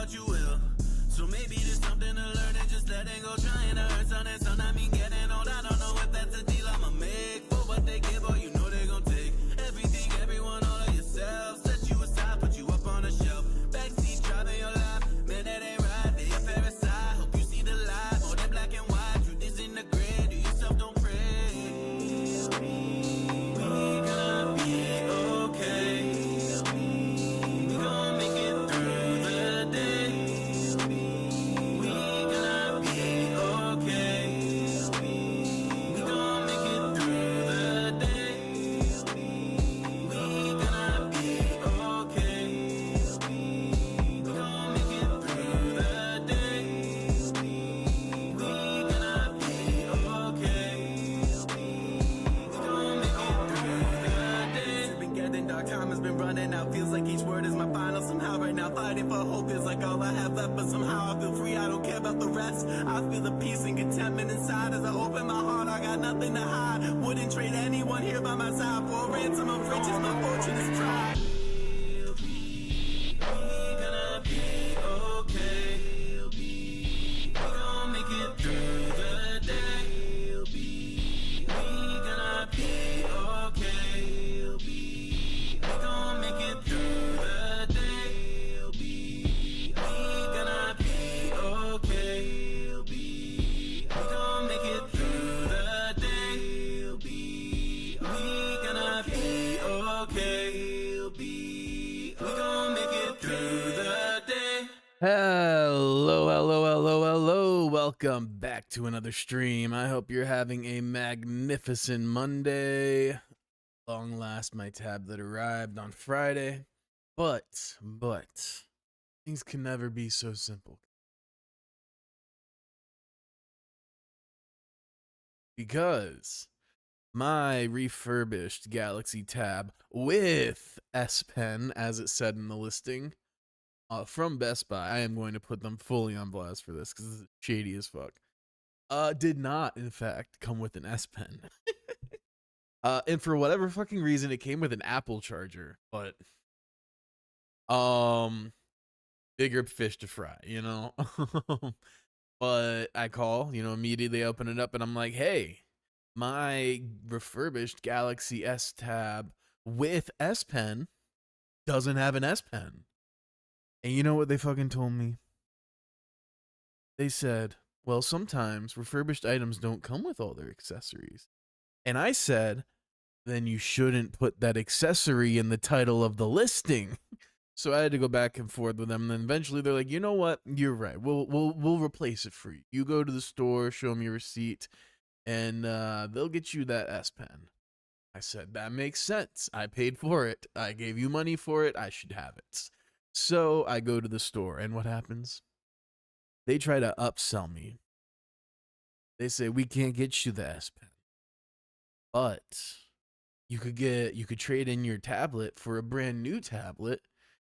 but you will. So maybe there's something to learn and just letting go, trying to earn something. Son, I mean getting old, I don't know if that's a deal I'ma make. For what they give, or you know they gon' take everything, everyone, all of yourself. Set you aside, put you up on a shelf. Backseat driving your life, man, that ain't right. They a parasite, hope you see the light. More than black and white, truth is in the gray. Do yourself, don't pray. We gonna be okay. We gon' make it through the day. We gonna be okay. We gon' make it through the day. We gonna be okay. We gon' make it through the day. We gonna be okay. We gon' make it through the day. It's been getting dark, time has been running out. Feels like each word is my final. Somehow right now fighting for hope feels like all I have left. But somehow I feel free, I don't care about the rest. I feel the peace and contentment inside as I open my heart. I got nothing to hide. Wouldn't trade anyone here by my side for a ransom of riches. My fortune is pride. We gonna be okay. We gon' make it through the day. We gonna be okay. We gon' make it through the day. We gonna be okay. We gon' make it through the day. We gonna be okay. We gon' make it through the day. Hello. Welcome back to another stream. I hope you're having a magnificent Monday. Long last my tablet arrived on Friday. But things can never be so simple. Because my refurbished Galaxy Tab with S Pen, as it said in the listing, from Best Buy, I am going to put them fully on blast for this because this is shady as fuck. Did not, in fact, come with an S Pen. And for whatever fucking reason, it came with an Apple charger. But, bigger fish to fry, you know? But I call, immediately open it up and I'm like, hey, my refurbished Galaxy S Tab with S Pen doesn't have an S Pen. And you know what they fucking told me? They said, well, sometimes refurbished items don't come with all their accessories. And I said, then you shouldn't put that accessory in the title of the listing. So I had to go back and forth with them. And then eventually they're like, you know what? You're right. We'll replace it for you. You go to the store, show them your receipt, and they'll get you that S Pen. I said, that makes sense. I paid for it. I gave you money for it. I should have it. So I go to the store, and what happens? They try to upsell me. They say, we can't get you the S Pen, but you could trade in your tablet for a brand new tablet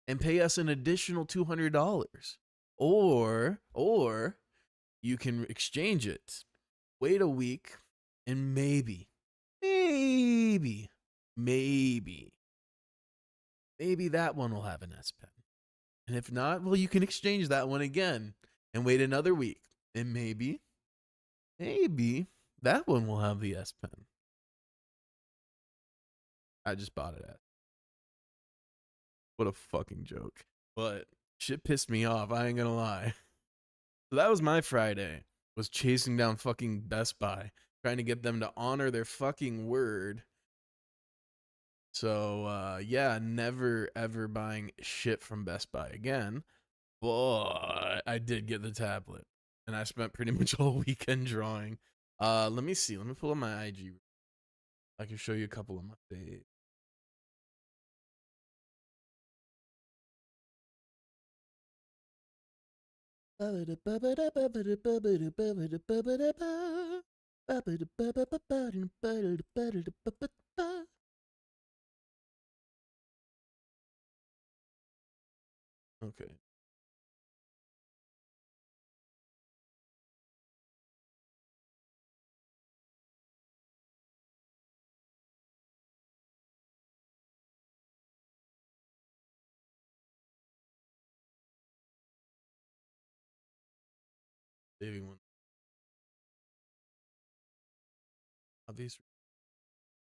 and pay us an additional $200. Or you can exchange it. Wait a week, and maybe that one will have an S Pen. And if not, well, you can exchange that one again and wait another week. And maybe that one will have the S Pen. I just bought it at. What a fucking joke. But shit pissed me off, I ain't gonna lie. So that was my Friday. Was chasing down fucking Best Buy, trying to get them to honor their fucking word. So, yeah, never ever buying shit from Best Buy again. But I did get the tablet. And I spent pretty much all weekend drawing. Let me see. Let me pull up my IG. I can show you a couple of my faves. Okay. saving one. Obvious.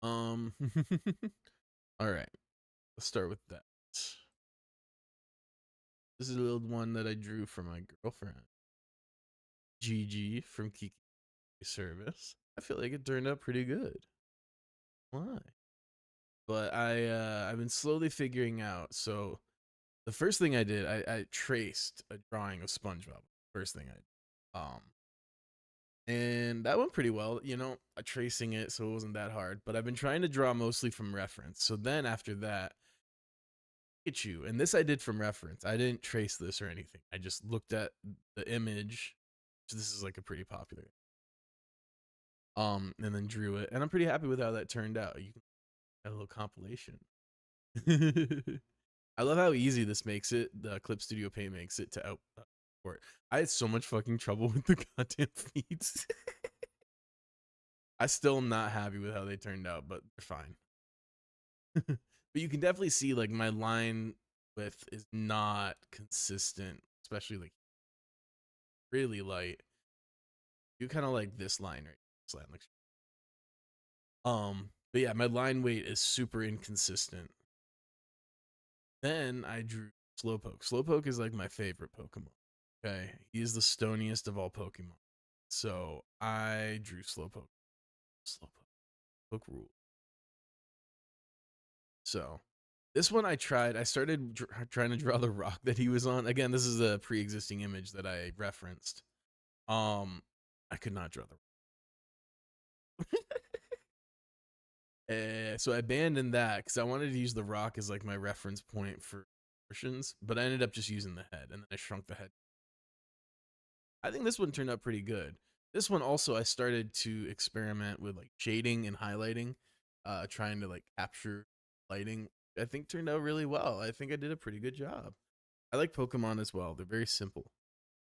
All right. Let's start with that. This is a little one that I drew for my girlfriend, Gigi from Kiki Service. I feel like it turned out pretty good. Why? But I've been slowly figuring out. So the first thing I did, I traced a drawing of SpongeBob. First thing I did. And that went pretty well, you know, tracing it, so it wasn't that hard. But I've been trying to draw mostly from reference. So then after that, Pikachu, and this I did from reference. I didn't trace this or anything. I just looked at the image. So this is like a pretty popular. And then drew it, and I'm pretty happy with how that turned out. You can have a little compilation. I love how easy this makes it. The Clip Studio Paint makes it to output. I had so much fucking trouble with the goddamn feeds. I still am not happy with how they turned out, but they're fine. But you can definitely see like my line width is not consistent, especially like really light. You kind of like this line right here. But yeah, my line weight is super inconsistent. Then I drew Slowpoke. Slowpoke is like my favorite Pokemon. Okay, he is the stoniest of all Pokemon. So I drew Slowpoke. Slowpoke rule. So this one I started trying to draw the rock that he was on. Again, this is a pre-existing image that I referenced. I could not draw the rock. So I abandoned that because I wanted to use the rock as like my reference point for portions, but I ended up just using the head, and then I shrunk the head. I think this one turned out pretty good. This one also, I started to experiment with like shading and highlighting, trying to like capture lighting. I think turned out really well. I think I did a pretty good job. I like Pokemon as well. They're very simple.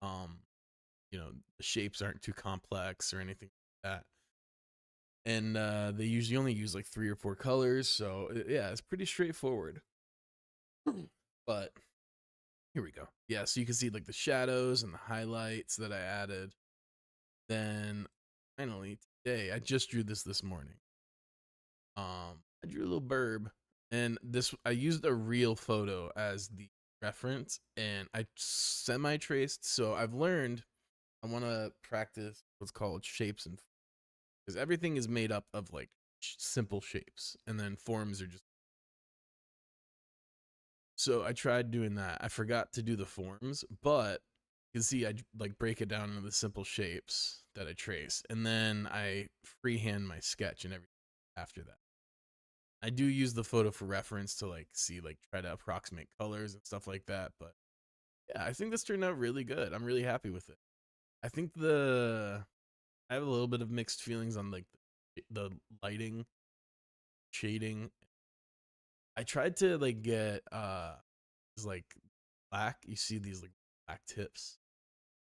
You know, the shapes aren't too complex or anything like that. And they usually only use like 3 or 4 colors, so yeah, it's pretty straightforward. But here we go. Yeah, so you can see like the shadows and the highlights that I added. Then finally today, I just drew this morning. I drew a little burb, and this I used a real photo as the reference, and I semi-traced. So I've learned I want to practice what's called shapes and, because everything is made up of like simple shapes, and then forms are just. So I tried doing that. I forgot to do the forms, but you can see I like break it down into the simple shapes that I trace, and then I freehand my sketch and everything after that. I do use the photo for reference to like see, like try to approximate colors and stuff like that. But yeah, I think this turned out really good. I'm really happy with it. I think I have a little bit of mixed feelings on like the lighting, shading. I tried to like get like black. You see these like black tips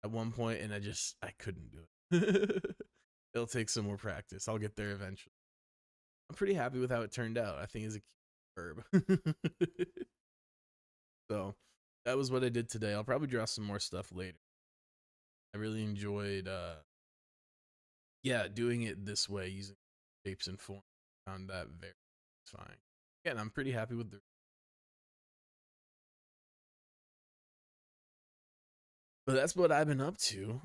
at one point, and I couldn't do it. It'll take some more practice. I'll get there eventually. I'm pretty happy with how it turned out. I think it's a cute verb. So that was what I did today. I'll probably draw some more stuff later. I really enjoyed doing it this way, using shapes and forms. Found that very satisfying. Again, I'm pretty happy with the. But that's what I've been up to.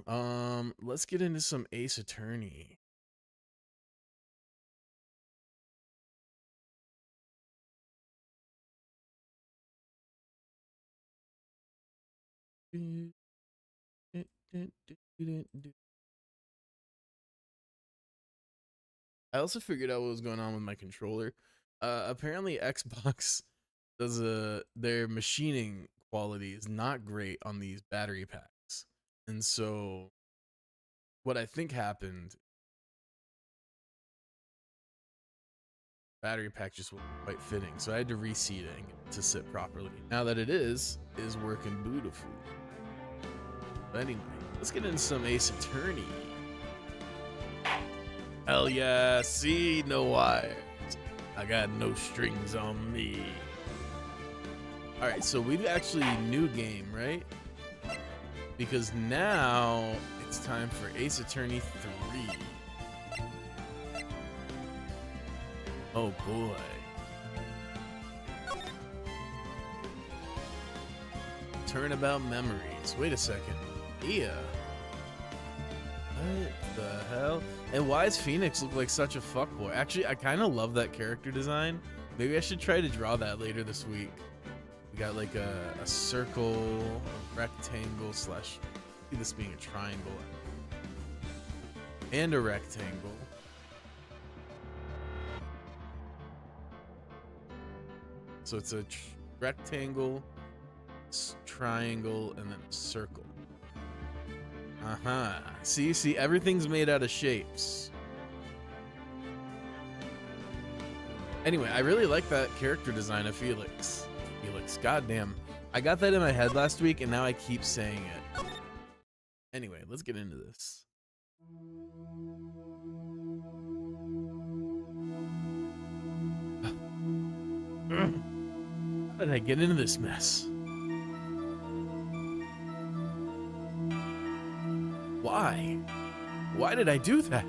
Let's get into some Ace Attorney. I also figured out what was going on with my controller. Apparently Xbox does their machining quality is not great on these battery packs. And so what I think happened, battery pack just wasn't quite fitting. So I had to reseat it and get it to sit properly. Now that it is working beautifully. But anyway, let's get into some Ace Attorney. Hell yeah, see, no wires. I got no strings on me. Alright, so we've actually new game, right? Because now it's time for Ace Attorney 3. Oh boy. Turnabout memories. Wait a second. Mia. What the hell? And why does Phoenix look like such a fuckboy? Actually, I kind of love that character design. Maybe I should try to draw that later this week. We got like a circle, a rectangle slash, see this being a triangle, and a rectangle. So it's a rectangle, triangle, and then a circle. Uh-huh. See, everything's made out of shapes. Anyway, I really like that character design of Felix. Goddamn. I got that in my head last week, and now I keep saying it. Anyway, let's get into this. How did I get into this mess? Why? Why did I do that?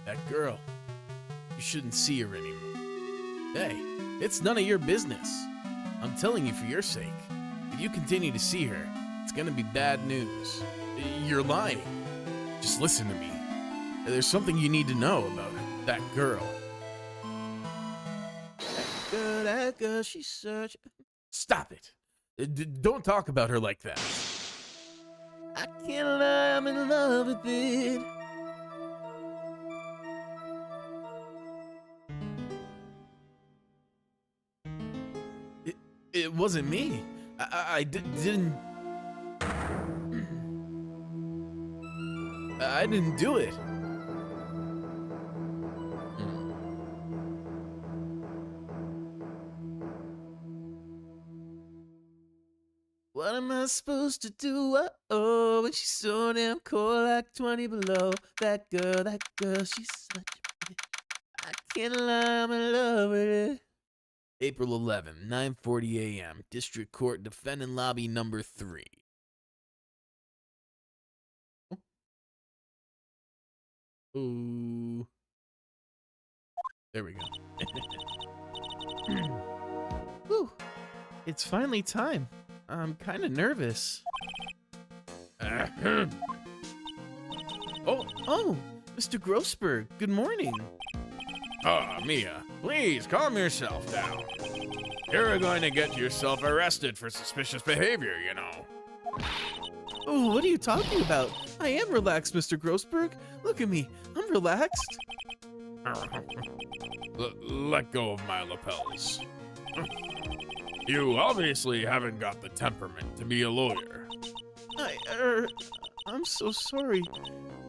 That girl. You shouldn't see her anymore. Hey, it's none of your business. I'm telling you for your sake. If you continue to see her, it's gonna be bad news. You're lying. Just listen to me. There's something you need to know about that girl. That girl, she's such... Stop it. Don't talk about her like that. I can't lie, I'm in love with it. It wasn't me. I didn't do it. What am I supposed to do? Oh, when she's so damn cold, like 20 below. That girl, she's such a bitch. I can't lie, I'm in love with it. April 11, 9:40 a.m. District Court, defendant lobby number 3. Ooh. There we go. Whew. It's finally time. I'm kind of nervous. Oh, Mr. Grossberg, good morning. Mia, please calm yourself down. You're going to get yourself arrested for suspicious behavior, you know. Oh, what are you talking about? I am relaxed, Mr. Grossberg. Look at me. I'm relaxed. Let go of my lapels. You obviously haven't got the temperament to be a lawyer. I'm so sorry.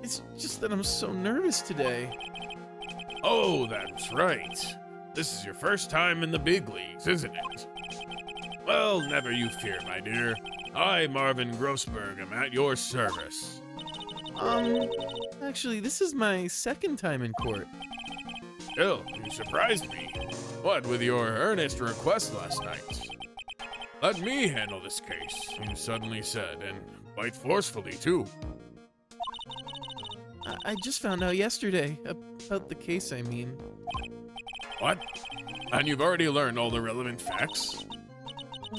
It's just that I'm so nervous today. Oh, that's right. This is your first time in the big leagues, isn't it? Well, never you fear, my dear. I, Marvin Grossberg, am at your service. Actually, this is my second time in court. Still, you surprised me. What with your earnest request last night? Let me handle this case, you suddenly said, and quite forcefully, too. I just found out yesterday about the case, I mean. What? And you've already learned all the relevant facts?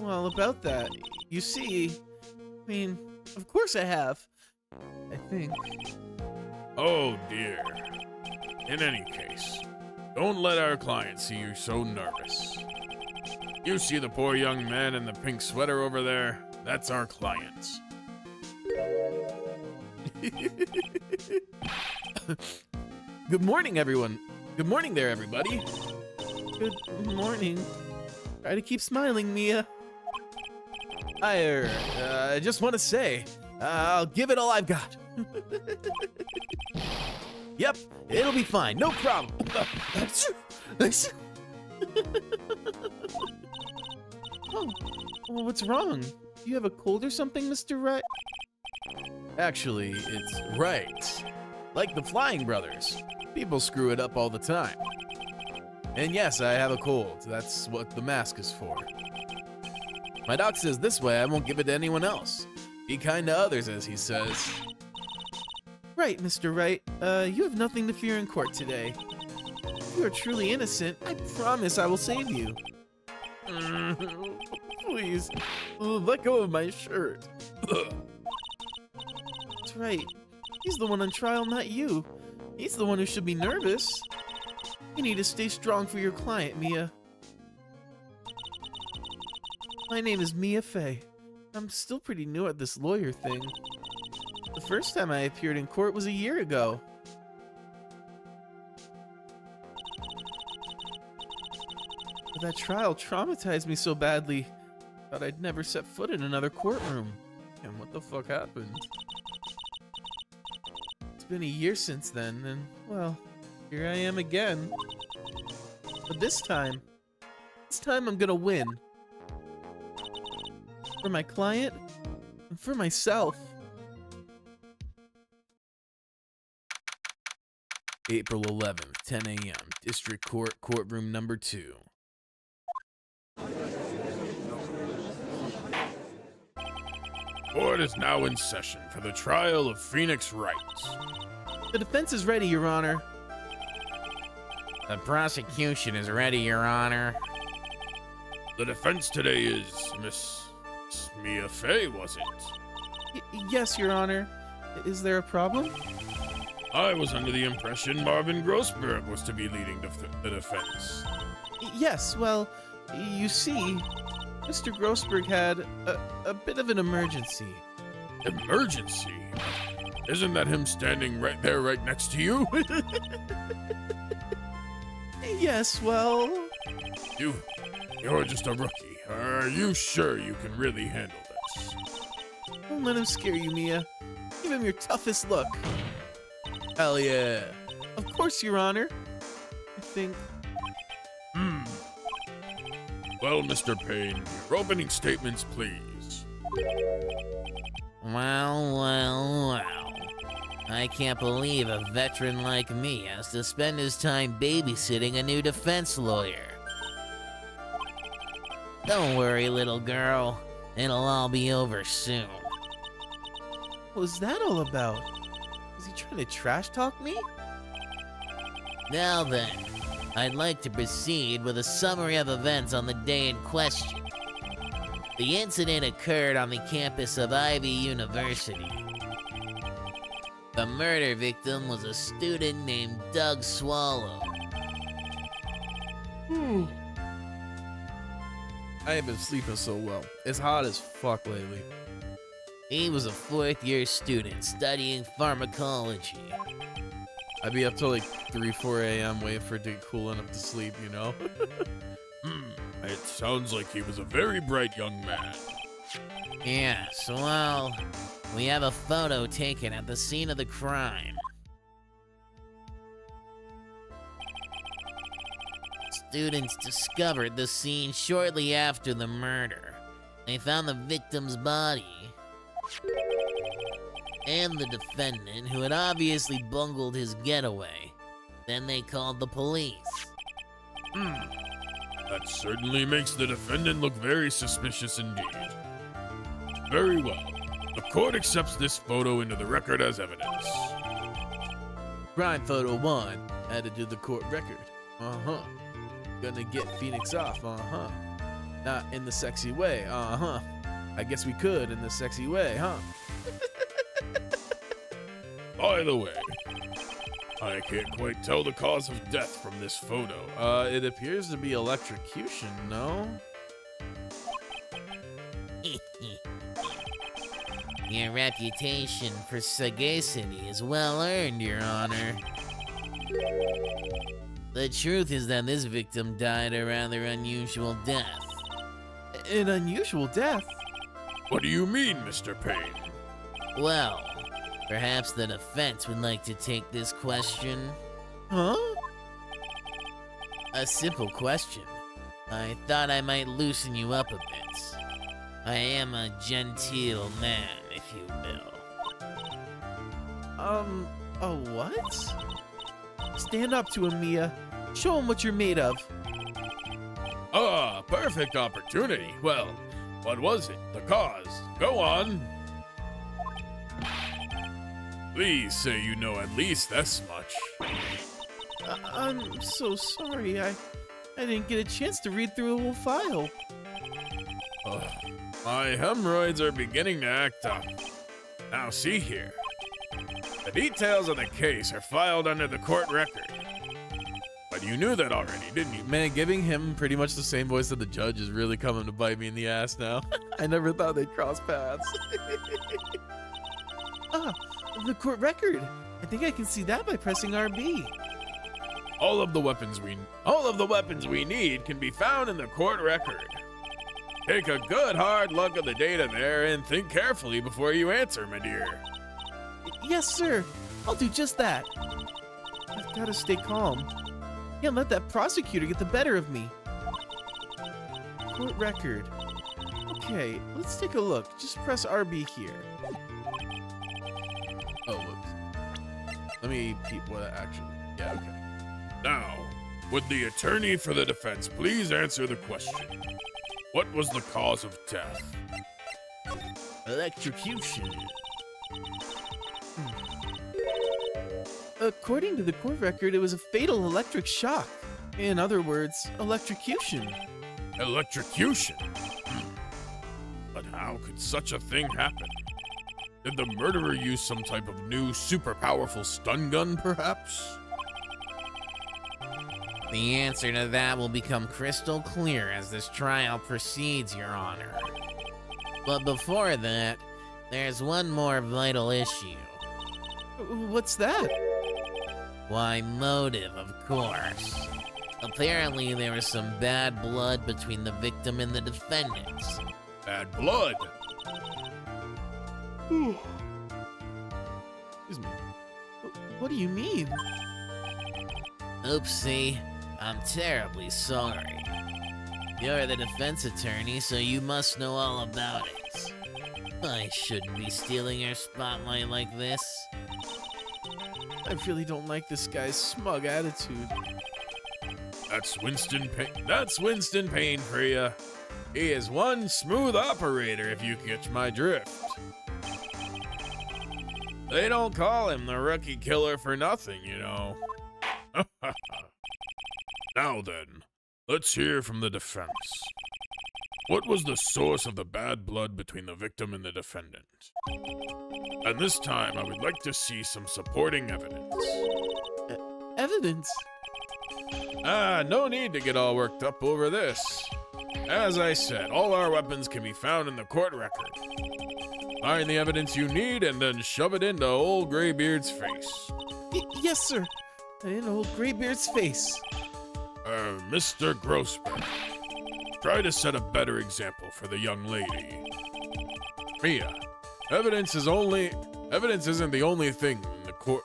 Well, about that, you see, I mean, of course I have. I think. Oh, dear. In any case, don't let our client see you so nervous. You see the poor young man in the pink sweater over there? That's our client. Good morning, everyone. Good morning there, everybody. Good morning. Try to keep smiling, Mia. I just want to say, I'll give it all I've got. Yep, it'll be fine. No problem. Oh, well, what's wrong? Do you have a cold or something, Mr. Right? Actually, it's right. Like the Flying Brothers. People screw it up all the time. And yes, I have a cold. That's what the mask is for. My doc says this way I won't give it to anyone else. Be kind to others, as he says. Right, Mr. Wright. You have nothing to fear in court today. If you are truly innocent, I promise I will save you. Please, let go of my shirt. That's right. He's the one on trial, not you. He's the one who should be nervous. You need to stay strong for your client, Mia. My name is Mia Fey. I'm still pretty new at this lawyer thing. The first time I appeared in court was a year ago. But that trial traumatized me so badly, thought I'd never set foot in another courtroom. And what the fuck happened? It's been a year since then, and, well, here I am again. But this time I'm gonna win. For my client, and for myself. April 11th, 10 a.m., District Court, Courtroom Number 2. Court is now in session for the trial of Phoenix Wright. The defense is ready, Your Honor. The prosecution is ready, Your Honor. The defense today is Miss Mia Fey, was it? Yes, Your Honor. Is there a problem? I was under the impression Marvin Grossberg was to be leading the defense. Yes, well, you see, Mr. Grossberg had a bit of an emergency. Emergency? Isn't that him standing right there, right next to you? Yes, well... You're just a rookie. Are you sure you can really handle this? Don't let him scare you, Mia. Give him your toughest look. Hell yeah. Of course, Your Honor. I think... Well, Mr. Payne, your opening statements, please. Well. I can't believe a veteran like me has to spend his time babysitting a new defense lawyer. Don't worry, little girl. It'll all be over soon. What was that all about? Was he trying to trash talk me? Now then, I'd like to proceed with a summary of events on the day in question. The incident occurred on the campus of Ivy University. The murder victim was a student named Doug Swallow. I ain't been sleeping so well. It's hot as fuck lately. He was a fourth-year student studying pharmacology. I'd be up till like 3-4 a.m. waiting for it to get cool enough to sleep, you know? It sounds like he was a very bright young man. Yes, well, we have a photo taken at the scene of the crime. Students discovered the scene shortly after the murder. They found the victim's body and the defendant, who had obviously bungled his getaway. Then they called the police. That certainly makes the defendant look very suspicious indeed. Very well. The court accepts this photo into the record as evidence. Crime photo 1 added to the court record. Gonna get Phoenix off. Not in the sexy way. I guess we could in the sexy way, huh? By the way, I can't quite tell the cause of death from this photo. It appears to be electrocution, no? Your reputation for sagacity is well earned, Your Honor. The truth is that this victim died a rather unusual death. An unusual death? What do you mean, Mr. Payne? Well, perhaps the defense would like to take this question. Huh? A simple question. I thought I might loosen you up a bit. I am a genteel man, if you will. A what? Stand up to him, Mia. Show him what you're made of. Ah, perfect opportunity. Well, what was it? The cause. Go on. Please say you know at least this much. I'm so sorry. I didn't get a chance to read through the whole file. My hemorrhoids are beginning to act up. Now see here. The details of the case are filed under the court record. But you knew that already, didn't you? Man, giving him pretty much the same voice of the judge is really coming to bite me in the ass now. I never thought they'd cross paths. Ah, the court record. I think I can see that by pressing RB. All of the weapons we need can be found in the court record. Take a good hard look at the data there and think carefully before you answer, my dear. Yes, sir. I'll do just that. I've got to stay calm. Can't let that prosecutor get the better of me. Court record. Okay, let's take a look. Just press RB here. Oh, whoops. Let me peep what actually. Yeah, okay. Now, would the attorney for the defense please answer the question? What was the cause of death? Electrocution. According to the court record, it was a fatal electric shock. In other words, electrocution. Electrocution? But how could such a thing happen? Did the murderer use some type of new super powerful stun gun, perhaps? The answer to that will become crystal clear as this trial proceeds, Your Honor. But before that, there's one more vital issue. What's that? Why, motive, of course. Apparently, there was some bad blood between the victim and the defendants. Bad blood? Excuse me. What do you mean? Oopsie, I'm terribly sorry. You're the defense attorney, so you must know all about it. I shouldn't be stealing your spotlight like this. I really don't like this guy's smug attitude. That's Winston Payne for you. He is one smooth operator, if you catch my drift. They don't call him the rookie killer for nothing, you know. Now then, let's hear from the defense. What was the source of the bad blood between the victim and the defendant? And this time, I would like to see some supporting evidence. Evidence? No need to get all worked up over this. As I said, all our weapons can be found in the court record. Find the evidence you need and then shove it into old Graybeard's face. Yes, sir. In old Graybeard's face. Mr. Grossberg, try to set a better example for the young lady. Mia, evidence isn't the only thing in the court.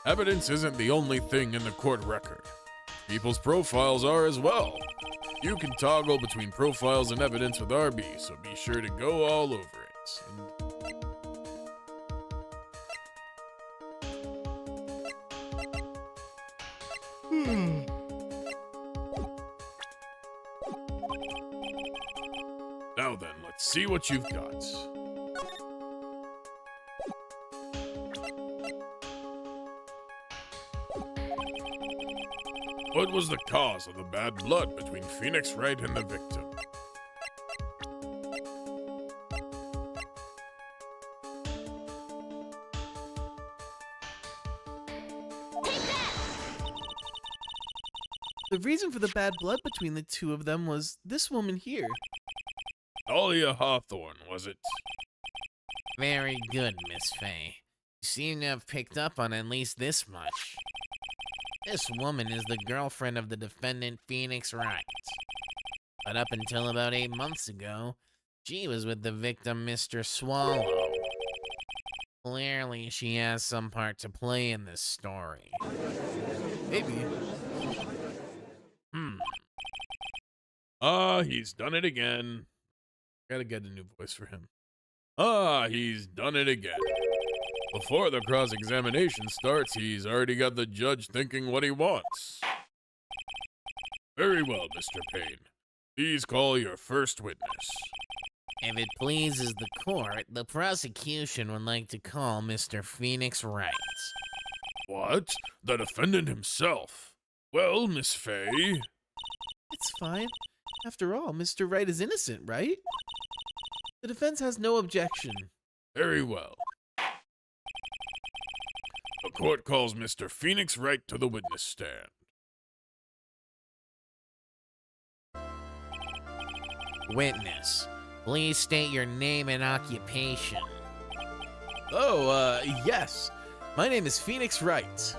Evidence isn't the only thing in the court record. People's profiles are as well. You can toggle between profiles and evidence with RB, so be sure to go all over it. Now then, let's see what you've got. What was the cause of the bad blood between Phoenix Wright and the victim? The reason for the bad blood between the two of them was this woman here. Dahlia Hawthorne, was it? Very good, Miss Fay. You seem to have picked up on at least this much. This woman is the girlfriend of the defendant, Phoenix Wright. But up until about 8 months ago, she was with the victim, Mr. Swallow. Clearly, she has some part to play in this story. Maybe. He's done it again. Gotta get a new voice for him. He's done it again. Before the cross-examination starts, he's already got the judge thinking what he wants. Very well, Mr. Payne. Please call your first witness. If it pleases the court, the prosecution would like to call Mr. Phoenix Wright. What? The defendant himself? Well, Miss Fay. It's fine. After all, Mr. Wright is innocent, right? The defense has no objection. Very well. The court calls Mr. Phoenix Wright to the witness stand. Witness, please state your name and occupation. Oh, yes. My name is Phoenix Wright.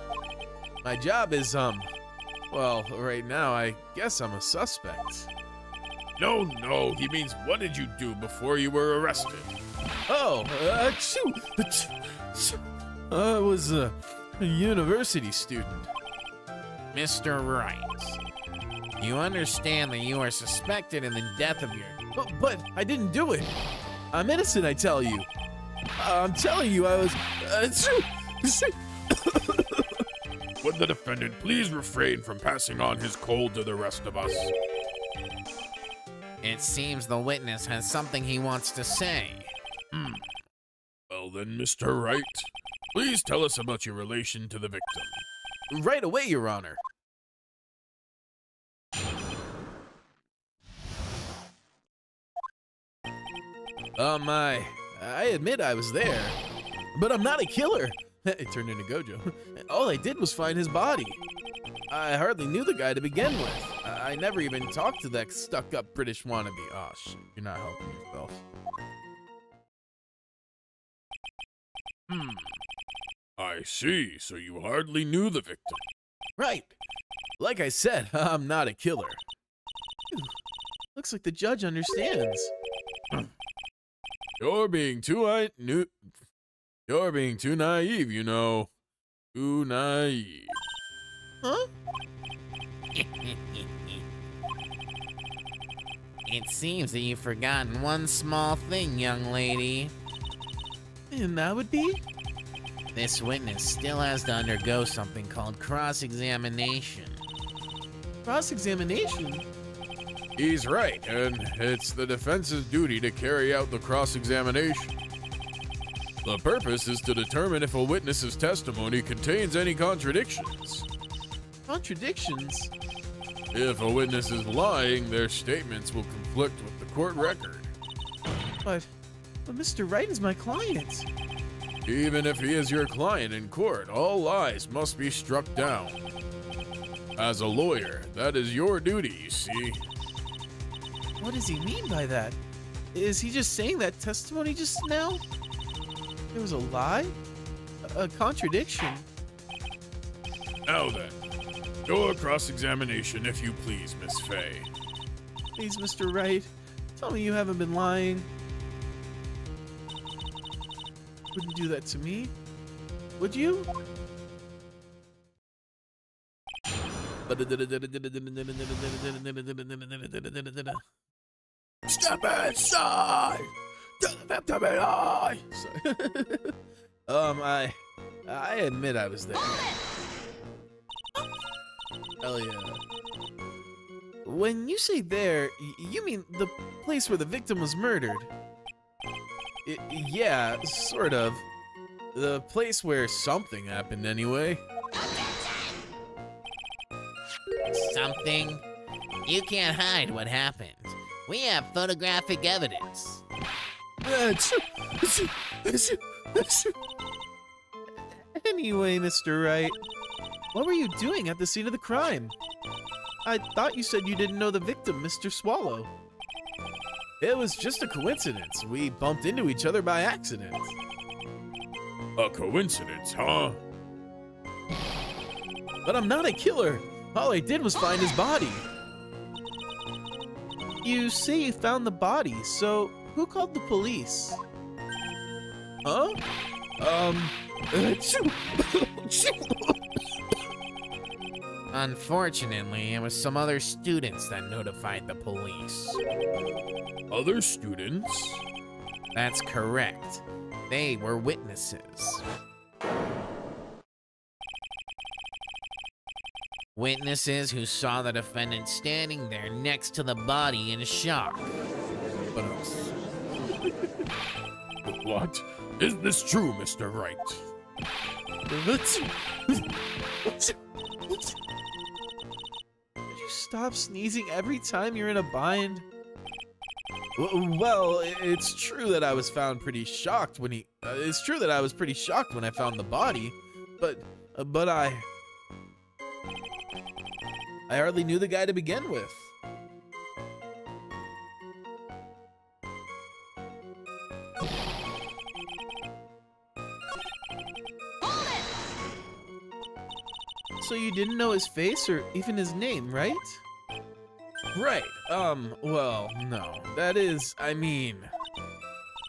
My job is, well, right now, I guess I'm a suspect. No, he means what did you do before you were arrested? Oh, I was a university student. Mr. Wright, you understand that you are suspected in the death of your... But I didn't do it. I'm innocent, I tell you. I'm telling you, I was... Would the defendant please refrain from passing on his cold to the rest of us? It seems the witness has something he wants to say. Well then, Mr. Wright, please tell us about your relation to the victim. Right away, Your Honor. I admit I was there, but I'm not a killer. It turned into Gojo. All I did was find his body. I hardly knew the guy to begin with. I never even talked to that stuck-up British wannabe. Oh, shit, you're not helping yourself. I see, so you hardly knew the victim. Right. Like I said, I'm not a killer. Phew. Looks like the judge understands. You're being too naive, you know. Too naive. Huh? It seems that you've forgotten one small thing, young lady. And that would be? This witness still has to undergo something called cross-examination. Cross-examination? He's right, and it's the defense's duty to carry out the cross-examination. The purpose is to determine if a witness's testimony contains any contradictions. Contradictions? If a witness is lying, their statements will conflict with the court record. But Mr. Wright is my client. Even if he is your client in court, all lies must be struck down. As a lawyer, that is your duty, you see. What does he mean by that? Is he just saying that testimony just now? There was a lie? A contradiction? Now then, your cross-examination, if you please, Miss Fay. Please, Mr. Wright, tell me you haven't been lying. Wouldn't do that to me, would you? Step inside! Tell the victim and I! I admit I was there. Hell yeah. When you say there, you mean the place where the victim was murdered? Yeah, sort of. The place where something happened anyway. Something? You can't hide what happened. We have photographic evidence. Anyway, Mr. Wright, what were you doing at the scene of the crime? I thought you said you didn't know the victim, Mr. Swallow. It was just a coincidence. We bumped into each other by accident. A coincidence, huh? But I'm not a killer. All I did was find his body. You say you found the body, so who called the police? Huh? Unfortunately, it was some other students that notified the police. Other students? That's correct. They were witnesses. Witnesses who saw the defendant standing there next to the body in shock. But What? Is this true, Mr. Wright? Would you stop sneezing every time you're in a bind? Well, it's true that I was found pretty shocked when it's true that I was pretty shocked when I found the body, but I hardly knew the guy to begin with. So you didn't know his face or even his name, right? Right. Well, no. That is, I mean...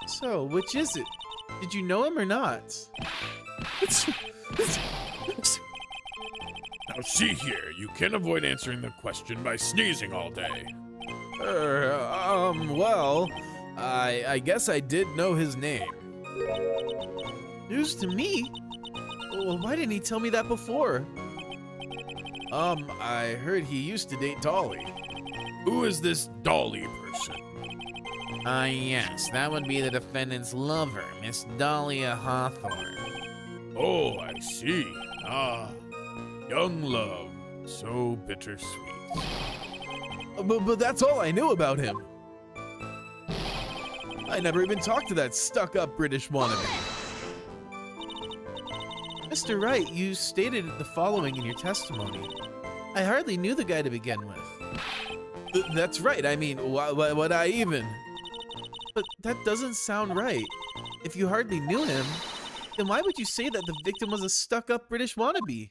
So, which is it? Did you know him or not? Now see here, you can't avoid answering the question by sneezing all day. Well, I guess I did know his name. News to me? Well, why didn't he tell me that before? I heard he used to date Dolly. Who is this Dolly person? Yes, that would be the defendant's lover, Miss Dahlia Hawthorne. Oh, I see. Young love, so bittersweet. But that's all I knew about him. I never even talked to that stuck-up British wannabe. Mr. Wright, you stated the following in your testimony. I hardly knew the guy to begin with. That's right, I mean, what I even... But that doesn't sound right. If you hardly knew him, then why would you say that the victim was a stuck-up British wannabe?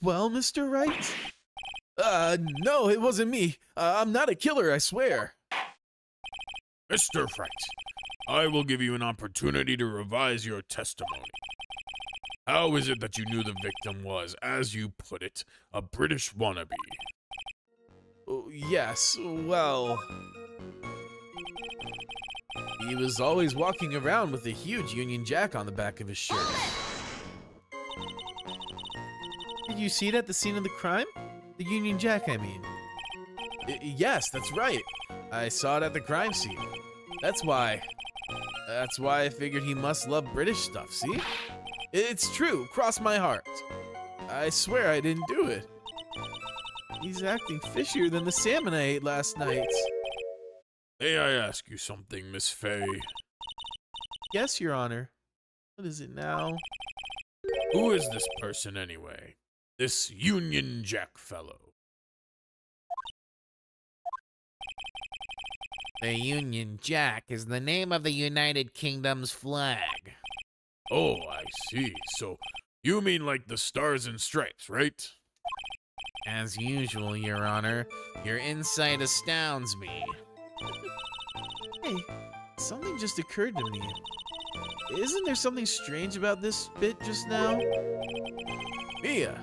Well, Mr. Wright? No, it wasn't me. I'm not a killer, I swear. Mr. Wright, I will give you an opportunity to revise your testimony. How is it that you knew the victim was, as you put it, a British wannabe? Oh, yes, well... He was always walking around with a huge Union Jack on the back of his shirt. Did you see it at the scene of the crime? The Union Jack, I mean. Yes, that's right. I saw it at the crime scene. That's why I figured he must love British stuff, see? It's true, cross my heart. I swear I didn't do it. He's acting fishier than the salmon I ate last night. May I ask you something, Miss Fay? Yes, Your Honor. What is it now? Who is this person anyway? This Union Jack fellow? The Union Jack is the name of the United Kingdom's flag. Oh, I see. So, you mean like the Stars and Stripes, right? As usual, Your Honor, your insight astounds me. Hey, something just occurred to me. Isn't there something strange about this bit just now? Mia,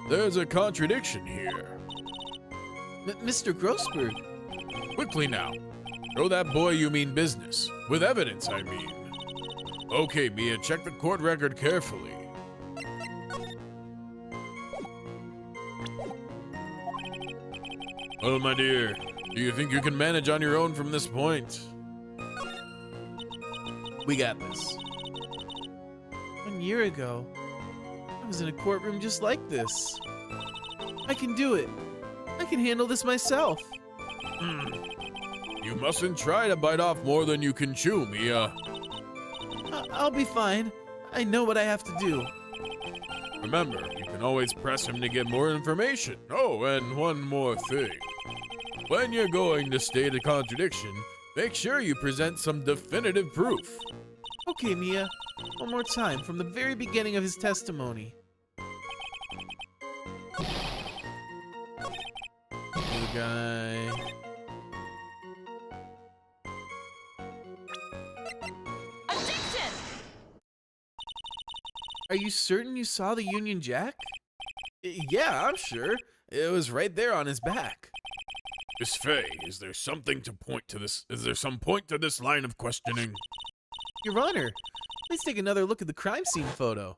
there's a contradiction here. Mr. Grossberg. Quickly now. Show that boy you mean business. With evidence, I mean. Okay, Mia, check the court record carefully. Well, my dear, do you think you can manage on your own from this point? We got this. 1 year ago, I was in a courtroom just like this. I can do it. I can handle this myself. You mustn't try to bite off more than you can chew, Mia. I'll be fine. I know what I have to do. Remember, you can always press him to get more information. Oh, and one more thing. When you're going to state a contradiction, make sure you present some definitive proof. Okay, Mia. One more time, from the very beginning of his testimony. New guy. Objection! Are you certain you saw the Union Jack? Yeah, I'm sure. It was right there on his back. Miss Fay, is there something to point to this? Is there some point to this line of questioning? Your Honor, please take another look at the crime scene photo.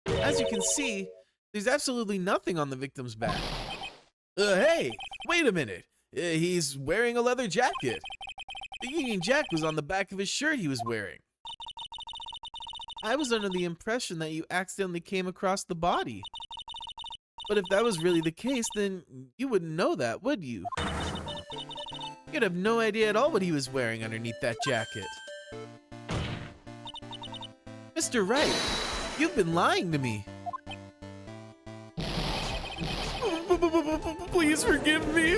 As you can see, there's absolutely nothing on the victim's back. Hey, wait a minute. He's wearing a leather jacket. The Union Jack was on the back of his shirt he was wearing. I was under the impression that you accidentally came across the body. But if that was really the case, then you wouldn't know that, would you? You'd have no idea at all what he was wearing underneath that jacket. Mr. Wright, you've been lying to me. Please forgive me.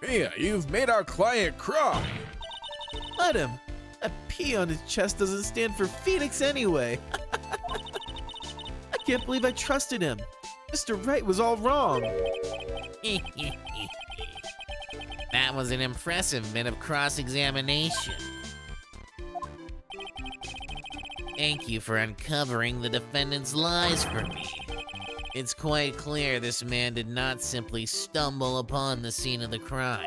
Mia, you've made our client cry. Let him. That P on his chest doesn't stand for Phoenix anyway. I can't believe I trusted him. Mr. Wright was all wrong. That was an impressive bit of cross-examination. Thank you for uncovering the defendant's lies for me. It's quite clear this man did not simply stumble upon the scene of the crime.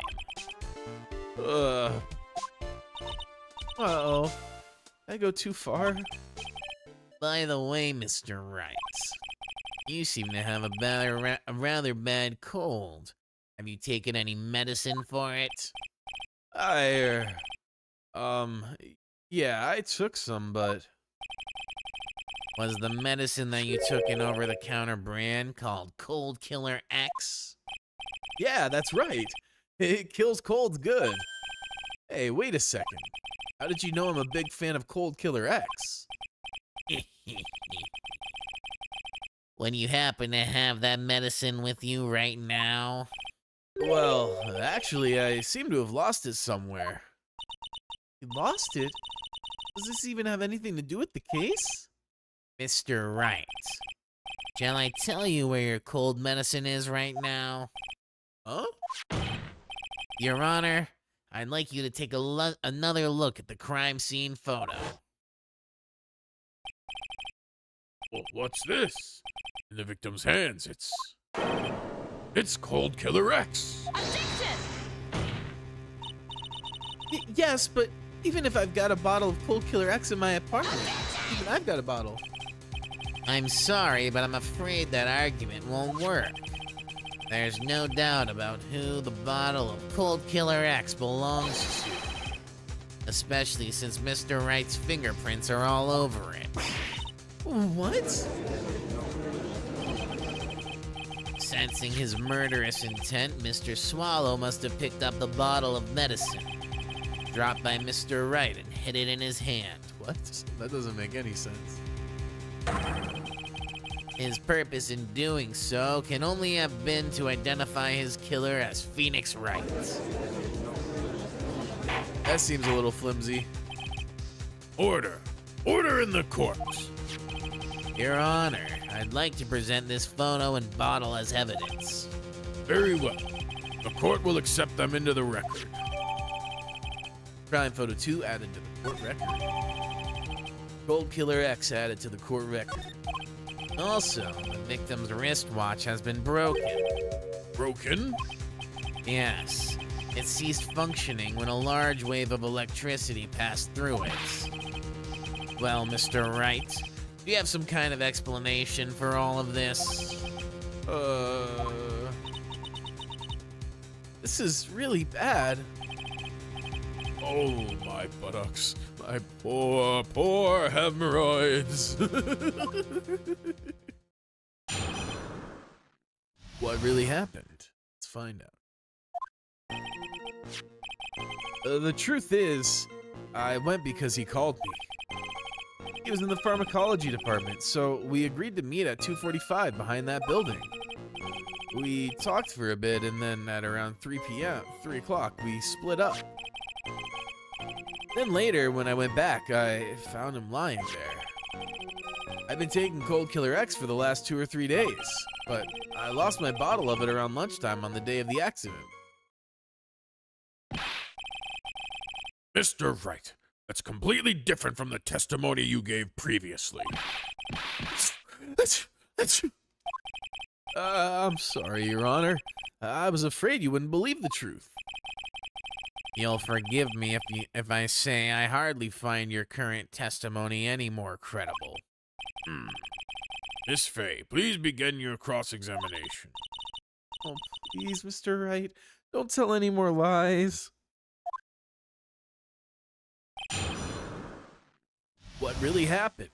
Uh-oh. Did I go too far? By the way, Mr. Wright, you seem to have a rather bad cold. Have you taken any medicine for it? Yeah, I took some, but... Was the medicine that you took an over-the-counter brand called Cold Killer X? Yeah, that's right. It kills colds good. Hey, wait a second. How did you know I'm a big fan of Cold Killer X? When you happen to have that medicine with you right now? Well, actually, I seem to have lost it somewhere. You lost it? Does this even have anything to do with the case? Mr. Wright, shall I tell you where your cold medicine is right now? Huh? Your Honor, I'd like you to take another look at the crime scene photo. Well, what's this? In the victim's hands, it's Cold Killer X. Objection! Yes, but even if I've got a bottle of Cold Killer X in my apartment, even I've got a bottle. I'm sorry, but I'm afraid that argument won't work. There's no doubt about who the bottle of Cold Killer X belongs to. Especially since Mr. Wright's fingerprints are all over it. What? Sensing his murderous intent, Mr. Swallow must have picked up the bottle of medicine dropped by Mr. Wright and hid it in his hand. What? That doesn't make any sense. His purpose in doing so can only have been to identify his killer as Phoenix Wright. That seems a little flimsy. Order. Order in the court. Your Honor, I'd like to present this photo and bottle as evidence. Very well. The court will accept them into the record. Crime photo 2 added to the court record. Cold Killer X added to the court record. Also, the victim's wristwatch has been broken. Broken? Yes, it ceased functioning when a large wave of electricity passed through it. Well, Mr. Wright, do you have some kind of explanation for all of this? This is really bad. Oh, my buttocks. My poor hemorrhoids. What really happened? Let's find out. The truth is, I went because he called me. He was in the pharmacology department, so we agreed to meet at 2:45 behind that building. We talked for a bit, and then at around 3 o'clock, we split up. Then later, when I went back, I found him lying there. I've been taking Cold Killer X for the last 2 or 3 days, but I lost my bottle of it around lunchtime on the day of the accident. Mr. Wright, that's completely different from the testimony you gave previously. I'm sorry, Your Honor. I was afraid you wouldn't believe the truth. You'll forgive me if I say I hardly find your current testimony any more credible. Miss Fay, please begin your cross-examination. Oh, please, Mr. Wright, don't tell any more lies. What really happened?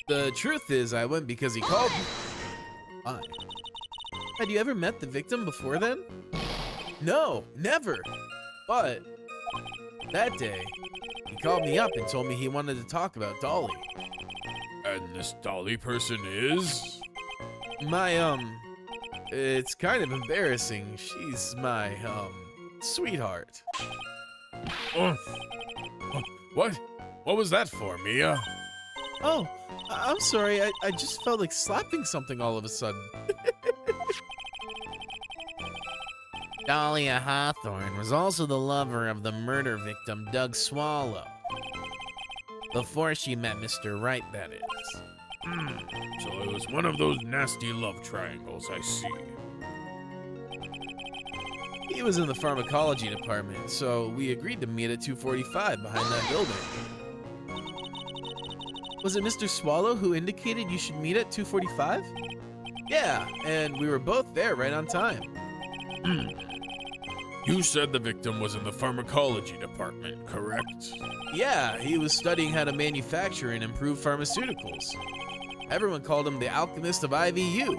The truth is, I went because he called me. Why? Had you ever met the victim before then? No, never. But that day, he called me up and told me he wanted to talk about Dolly. And this Dolly person is? It's kind of embarrassing. She's my, sweetheart. Oh, what? What was that for, Mia? Oh, I'm sorry. I just felt like slapping something all of a sudden. Dahlia Hawthorne was also the lover of the murder victim Doug Swallow. Before she met Mr. Wright, that is. So it was one of those nasty love triangles, I see. He was in the pharmacology department, so we agreed to meet at 245 behind that building. Was it Mr. Swallow who indicated you should meet at 245? Yeah, and we were both there right on time. You said the victim was in the pharmacology department, correct? Yeah, he was studying how to manufacture and improve pharmaceuticals. Everyone called him the alchemist of IVU.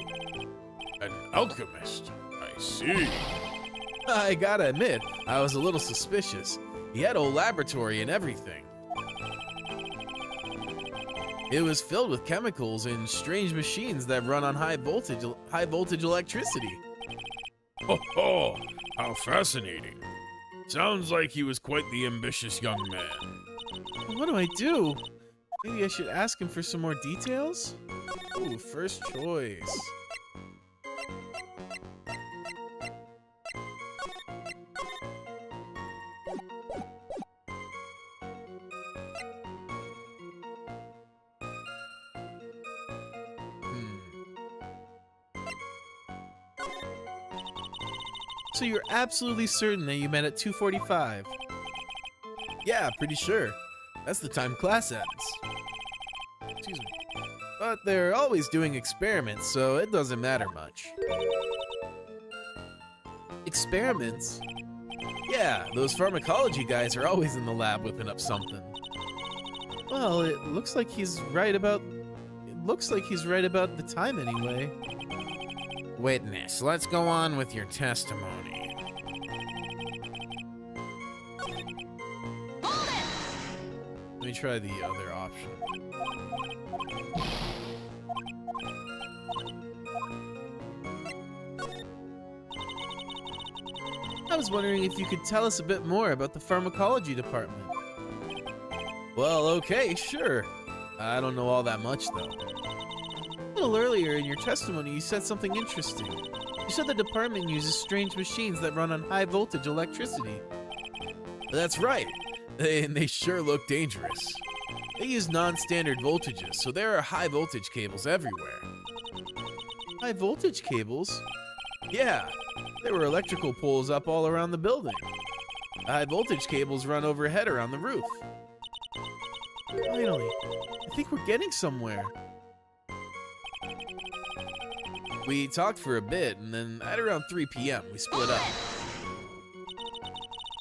An alchemist, I see. I gotta admit, I was a little suspicious. He had a laboratory and everything. It was filled with chemicals and strange machines that run on high voltage electricity. Oh, how fascinating. Sounds like he was quite the ambitious young man. What do I do? Maybe I should ask him for some more details? Ooh, first choice. So you're absolutely certain that you met at 2:45? Yeah, pretty sure. That's the time class ends. Excuse me. But they're always doing experiments, so it doesn't matter much. Experiments? Yeah, those pharmacology guys are always in the lab whipping up something. Well, it looks like he's right about the time anyway. Witness, let's go on with your testimony. Let me try the other option. I was wondering if you could tell us a bit more about the pharmacology department. Well, okay, sure. I don't know all that much, though. A little earlier in your testimony, you said something interesting. You said the department uses strange machines that run on high voltage electricity. That's right. They sure look dangerous. They use non-standard voltages, so there are high voltage cables everywhere. High voltage cables? Yeah, there were electrical poles up all around the building. The high voltage cables run overhead around the roof. Finally, I think we're getting somewhere. We talked for a bit, and then at around 3 p.m., we split up.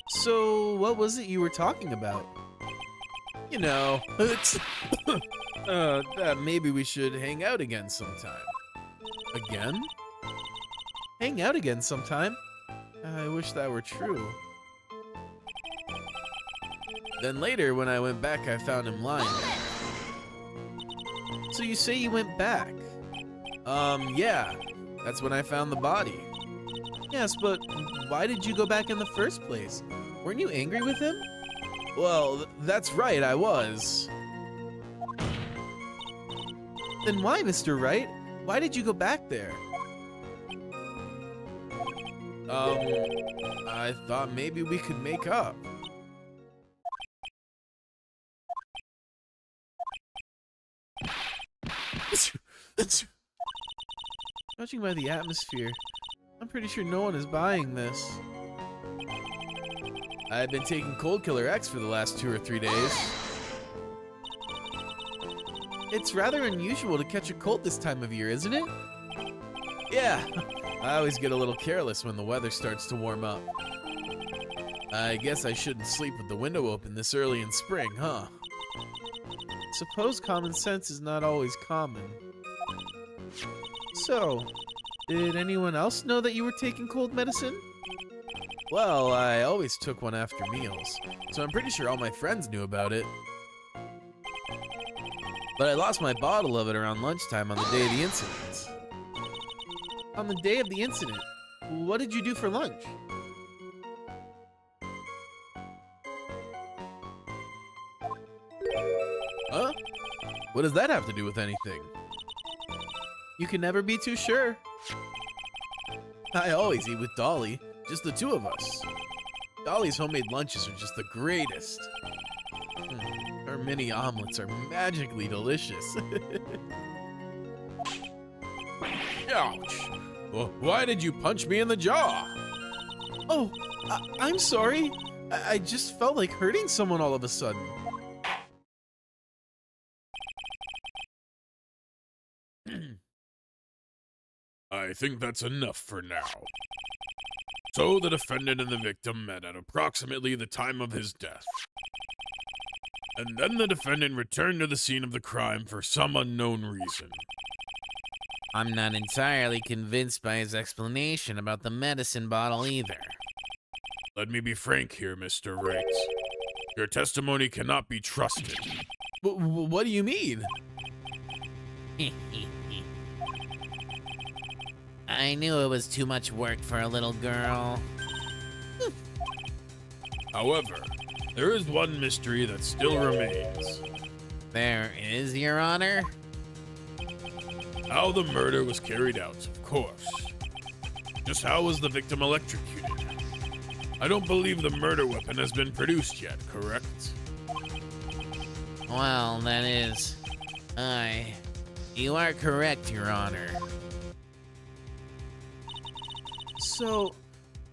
So, what was it you were talking about? You know, that maybe we should hang out again sometime. Again? Hang out again sometime? I wish that were true. Then later, when I went back, I found him lying. So you say you went back? Yeah. That's when I found the body. Yes, but why did you go back in the first place? Weren't you angry with him? Well, that's right, I was. Then why, Mr. Wright? Why did you go back there? I thought maybe we could make up. Judging by the atmosphere, I'm pretty sure no one is buying this. I've been taking Cold Killer X for the last 2 or 3 days. It's rather unusual to catch a cold this time of year, isn't it? Yeah, I always get a little careless when the weather starts to warm up. I guess I shouldn't sleep with the window open this early in spring, huh? Suppose common sense is not always common. So, did anyone else know that you were taking cold medicine? Well, I always took one after meals, so I'm pretty sure all my friends knew about it. But I lost my bottle of it around lunchtime on the day of the incident. On the day of the incident, what did you do for lunch? Huh? What does that have to do with anything? You can never be too sure. I always eat with Dolly, just the two of us. Dolly's homemade lunches are just the greatest. Her mini omelets are magically delicious. Ouch! Well, why did you punch me in the jaw? Oh, I'm sorry. I just felt like hurting someone all of a sudden. I think that's enough for now. So the defendant and the victim met at approximately the time of his death. And then the defendant returned to the scene of the crime for some unknown reason. I'm not entirely convinced by his explanation about the medicine bottle either. Let me be frank here, Mr. Riggs. Your testimony cannot be trusted. What do you mean? I knew it was too much work for a little girl. However, there is one mystery that still remains. There is, Your Honor. How the murder was carried out, of course. Just how was the victim electrocuted? I don't believe the murder weapon has been produced yet, correct? Well, that is... You are correct, Your Honor. So,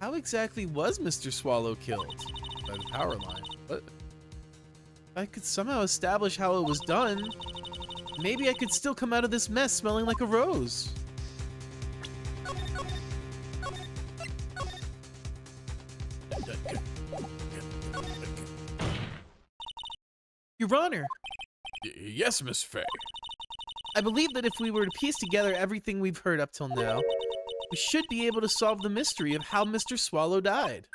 how exactly was Mr. Swallow killed? By the power line. What? If I could somehow establish how it was done, maybe I could still come out of this mess smelling like a rose. Your Honor, Yes, Miss Fay. I believe that if we were to piece together everything we've heard up till now, we should be able to solve the mystery of how Mr. Swallow died.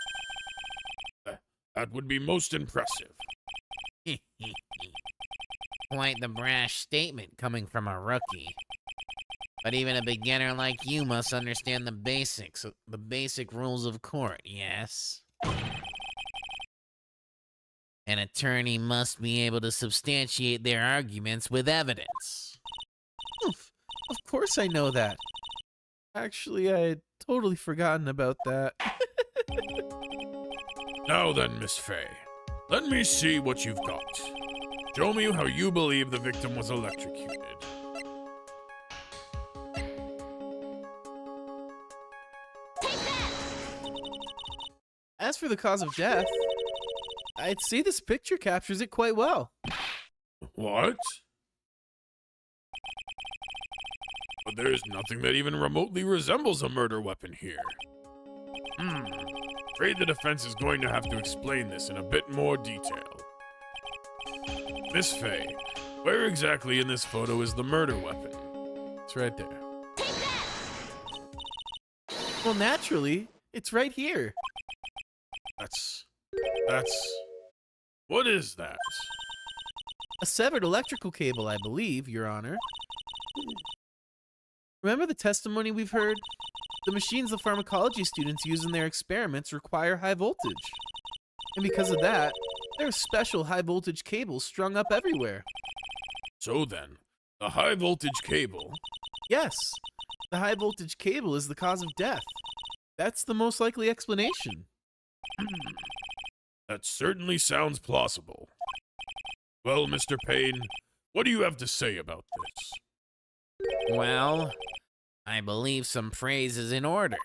That would be most impressive. Quite the brash statement coming from a rookie. But even a beginner like you must understand the basic rules of court, yes? An attorney must be able to substantiate their arguments with evidence. Oof, of course I know that. Actually, I had totally forgotten about that. Now then, Miss Fay, let me see what you've got. Show me how you believe the victim was electrocuted. As for the cause of death, I'd say this picture captures it quite well. What? But there's nothing that even remotely resembles a murder weapon here. Afraid the defense is going to have to explain this in a bit more detail. Miss Fay, where exactly in this photo is the murder weapon? It's right there. Well, naturally, it's right here. That's... What is that? A severed electrical cable, I believe, Your Honor. Remember the testimony we've heard? The machines the pharmacology students use in their experiments require high voltage. And because of that, there are special high voltage cables strung up everywhere. So then, the high voltage cable... Yes, the high voltage cable is the cause of death. That's the most likely explanation. That certainly sounds plausible. Well, Mr. Payne, what do you have to say about this? Well, I believe some praise is in order.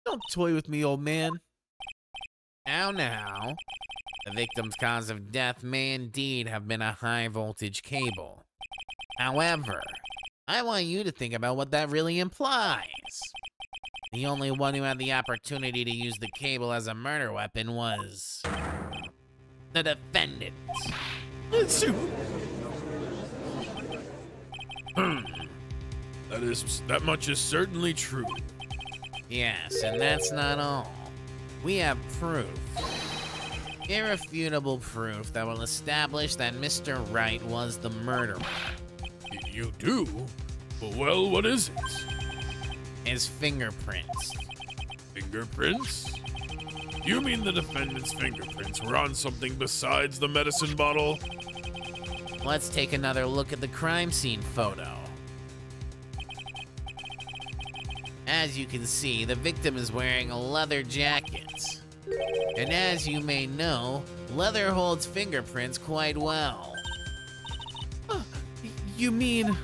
Don't toy with me, old man. Now, the victim's cause of death may indeed have been a high voltage cable. However, I want you to think about what that really implies. The only one who had the opportunity to use the cable as a murder weapon was the defendant. That much is certainly true. Yes, and that's not all. We have proof. Irrefutable proof that will establish that Mr. Wright was the murderer. You do? Well, what is it? His fingerprints. Fingerprints? You mean the defendant's fingerprints were on something besides the medicine bottle? Let's take another look at the crime scene photo. As you can see, the victim is wearing a leather jacket. And as you may know, leather holds fingerprints quite well. You mean...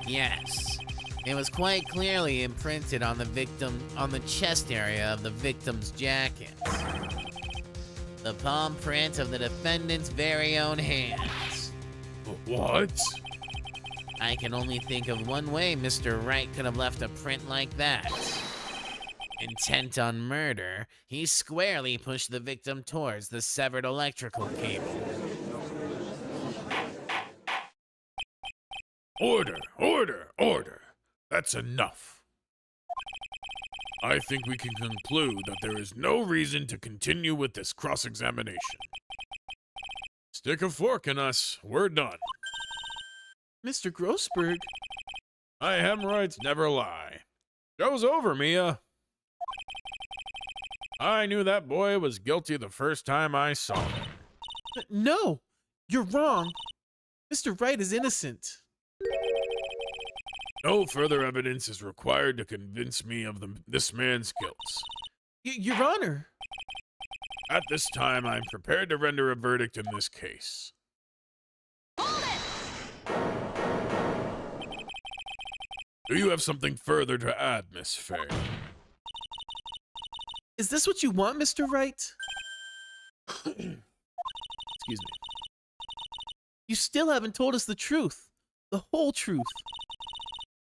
Yes. It was quite clearly imprinted on the chest area of the victim's jacket. The palm print of the defendant's very own hands. What? I can only think of one way Mr. Wright could have left a print like that. Intent on murder, he squarely pushed the victim towards the severed electrical cable. Order, order, order. That's enough. I think we can conclude that there is no reason to continue with this cross-examination. Stick a fork in us. We're done. Mr. Grossberg? My hemorrhoids never lie. Show's over, Mia. I knew that boy was guilty the first time I saw him. No! You're wrong! Mr. Wright is innocent. No further evidence is required to convince me of this man's guilt. Your Honor! At this time, I'm prepared to render a verdict in this case. Hold it! Do you have something further to add, Miss Faye? Is this what you want, Mr. Wright? Excuse me. You still haven't told us the truth. The whole truth.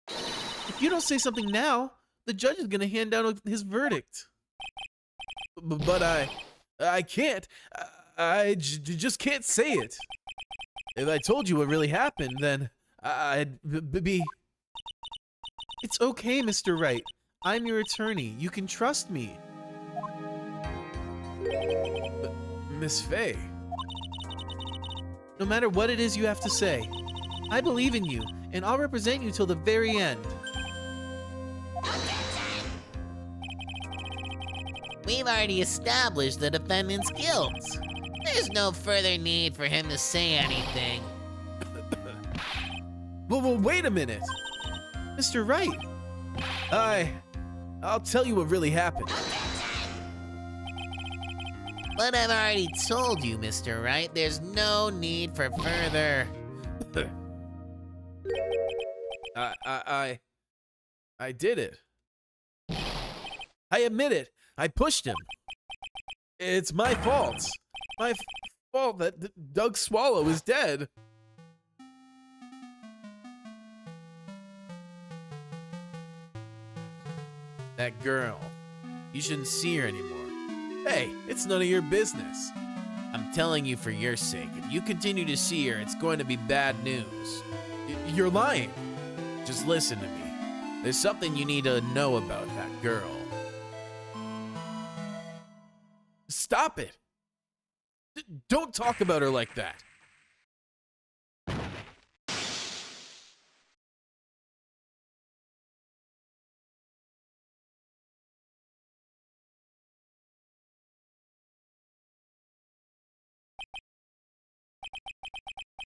If you don't say something now, the judge is gonna hand down his verdict. But I can't. I just can't say it. If I told you what really happened, then I'd be... It's okay, Mr. Wright. I'm your attorney. You can trust me. Miss Faye. No matter what it is you have to say, I believe in you, and I'll represent you till the very end. We've already established the defendant's guilt. There's no further need for him to say anything. Well, wait a minute. Mr. Wright. I'll tell you what really happened. But I've already told you, Mr. Wright, there's no need for further. I did it. I admit it. I pushed him. It's my fault. My fault that Doug Swallow is dead. That girl. You shouldn't see her anymore. Hey, it's none of your business. I'm telling you for your sake. If you continue to see her, it's going to be bad news. You're lying. Just listen to me. There's something you need to know about that girl. Stop it! Don't talk about her like that.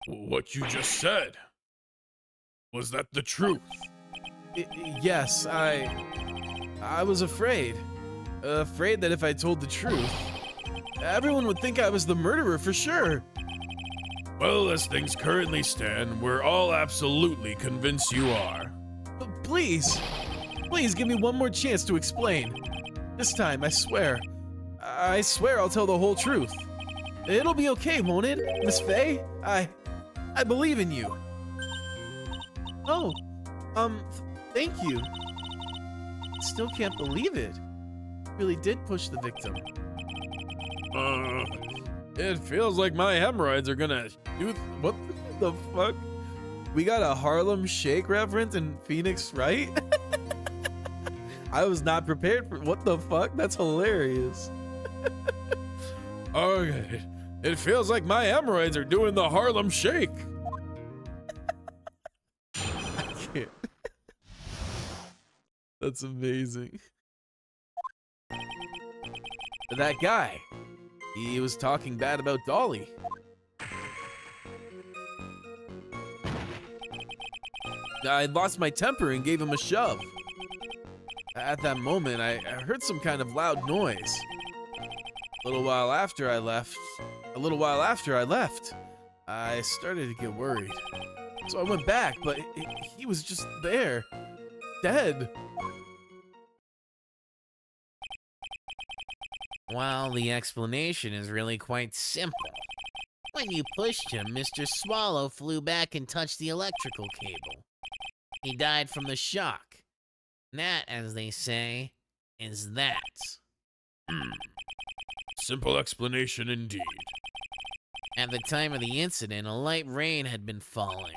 What you just said. Was that the truth? Yes, I was afraid. Afraid that if I told the truth, everyone would think I was the murderer for sure. Well, as things currently stand, we're all absolutely convinced you are. Please Please give me one more chance to explain. This time, I swear I'll tell the whole truth. It'll be okay, won't it, Miss Faye? I believe in you. Oh, thank you. Still can't believe it. Really did push the victim. It feels like my hemorrhoids are gonna do. What the fuck? We got a Harlem Shake reference in Phoenix, right? I was not prepared for. What the fuck? That's hilarious. Okay. It feels like my hemorrhoids are doing the Harlem Shake. I can't. That's amazing. That guy. He was talking bad about Dolly. I lost my temper and gave him a shove. At that moment, I heard some kind of loud noise. A little while after I left, I started to get worried. So I went back, but he was just there, dead. Well, the explanation is really quite simple. When you pushed him, Mr. Swallow flew back and touched the electrical cable. He died from the shock. That, as they say, is that. Simple explanation indeed. At the time of the incident, a light rain had been falling.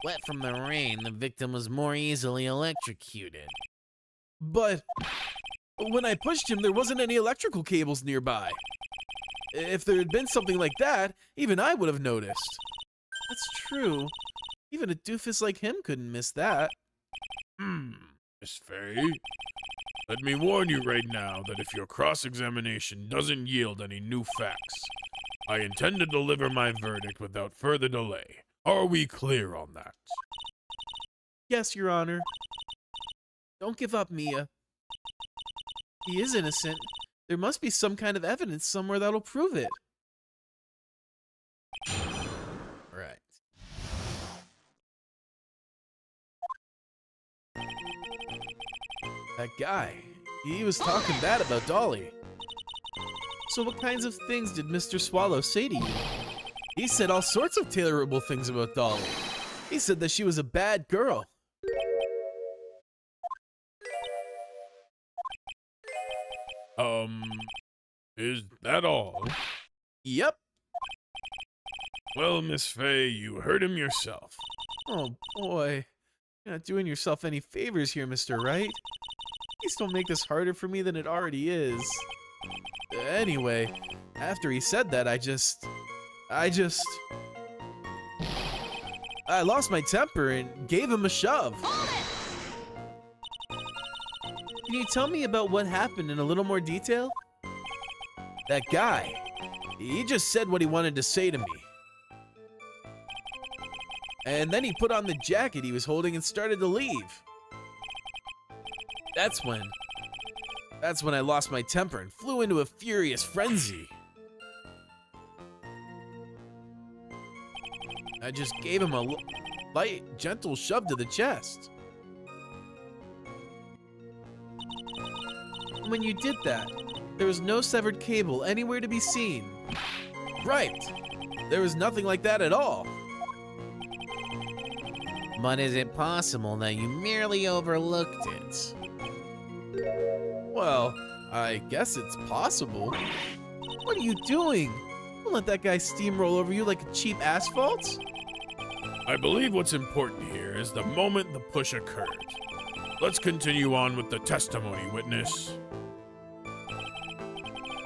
Wet from the rain, the victim was more easily electrocuted. But when I pushed him, there wasn't any electrical cables nearby. If there had been something like that, even I would have noticed. That's true. Even a doofus like him couldn't miss that. Miss Faye, let me warn you right now that if your cross-examination doesn't yield any new facts, I intend to deliver my verdict without further delay. Are we clear on that? Yes, Your Honor. Don't give up, Mia. He is innocent. There must be some kind of evidence somewhere that'll prove it. Right. That guy, he was talking bad about Dolly. So what kinds of things did Mr. Swallow say to you? He said all sorts of terrible things about Dolly. He said that she was a bad girl. Is that all? Yep. Well, Miss Faye, you heard him yourself. Oh boy. You're not doing yourself any favors here, Mr. Wright. Please don't make this harder for me than it already is. Anyway, after he said that, I lost my temper and gave him a shove. Can you tell me about what happened in a little more detail? That guy, he just said what he wanted to say to me. And then he put on the jacket he was holding and started to leave. That's when I lost my temper and flew into a furious frenzy. I just gave him a light, gentle shove to the chest. When you did that, there was no severed cable anywhere to be seen. Right. There was nothing like that at all. But is it possible that you merely overlooked it? Well, I guess it's possible. What are you doing? Don't let that guy steamroll over you like a cheap asphalt. I believe what's important here is the moment the push occurred. Let's continue on with the testimony, witness.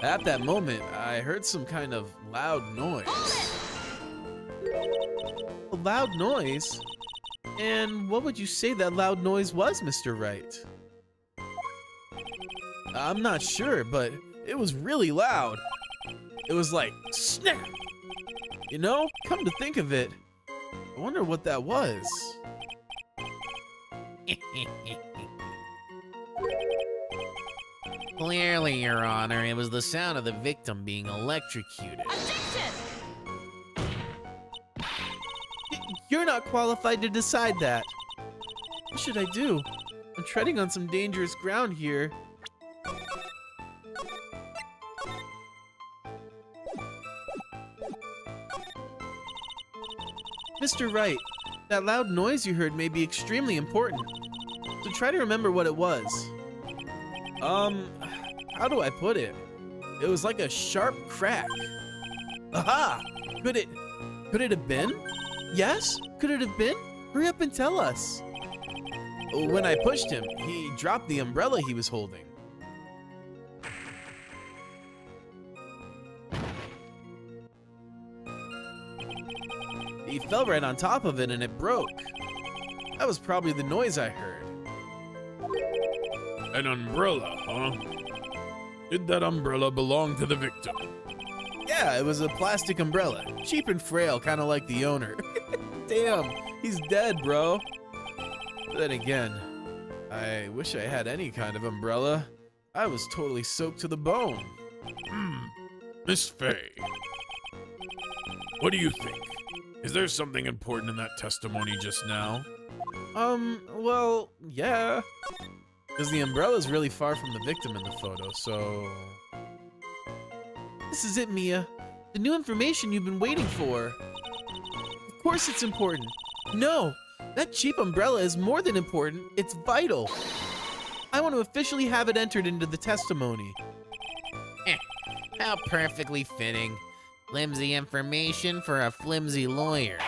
At that moment, I heard some kind of loud noise. A loud noise? And what would you say that loud noise was, Mr. Wright? I'm not sure, but it was really loud. It was like, snap! You know, come to think of it, I wonder what that was. Clearly, Your Honor, it was the sound of the victim being electrocuted. Objection! You're not qualified to decide that. What should I do? I'm treading on some dangerous ground here. Mr. Wright, that loud noise you heard may be extremely important. So try to remember what it was. How do I put it? It was like a sharp crack. Aha! Could it have been? Yes? Could it have been? Hurry up and tell us. When I pushed him, he dropped the umbrella he was holding. He fell right on top of it and it broke. That was probably the noise I heard. An umbrella, huh? Did that umbrella belong to the victim? Yeah, it was a plastic umbrella. Cheap and frail, kind of like the owner. Damn, he's dead, bro. Then again, I wish I had any kind of umbrella. I was totally soaked to the bone. Miss Faye, what do you think? Is there something important in that testimony just now? Well, yeah. Because the umbrella's really far from the victim in the photo, so... This is it, Mia. The new information you've been waiting for. Of course it's important. No, that cheap umbrella is more than important. It's vital. I want to officially have it entered into the testimony. How perfectly fitting. Flimsy information for a flimsy lawyer.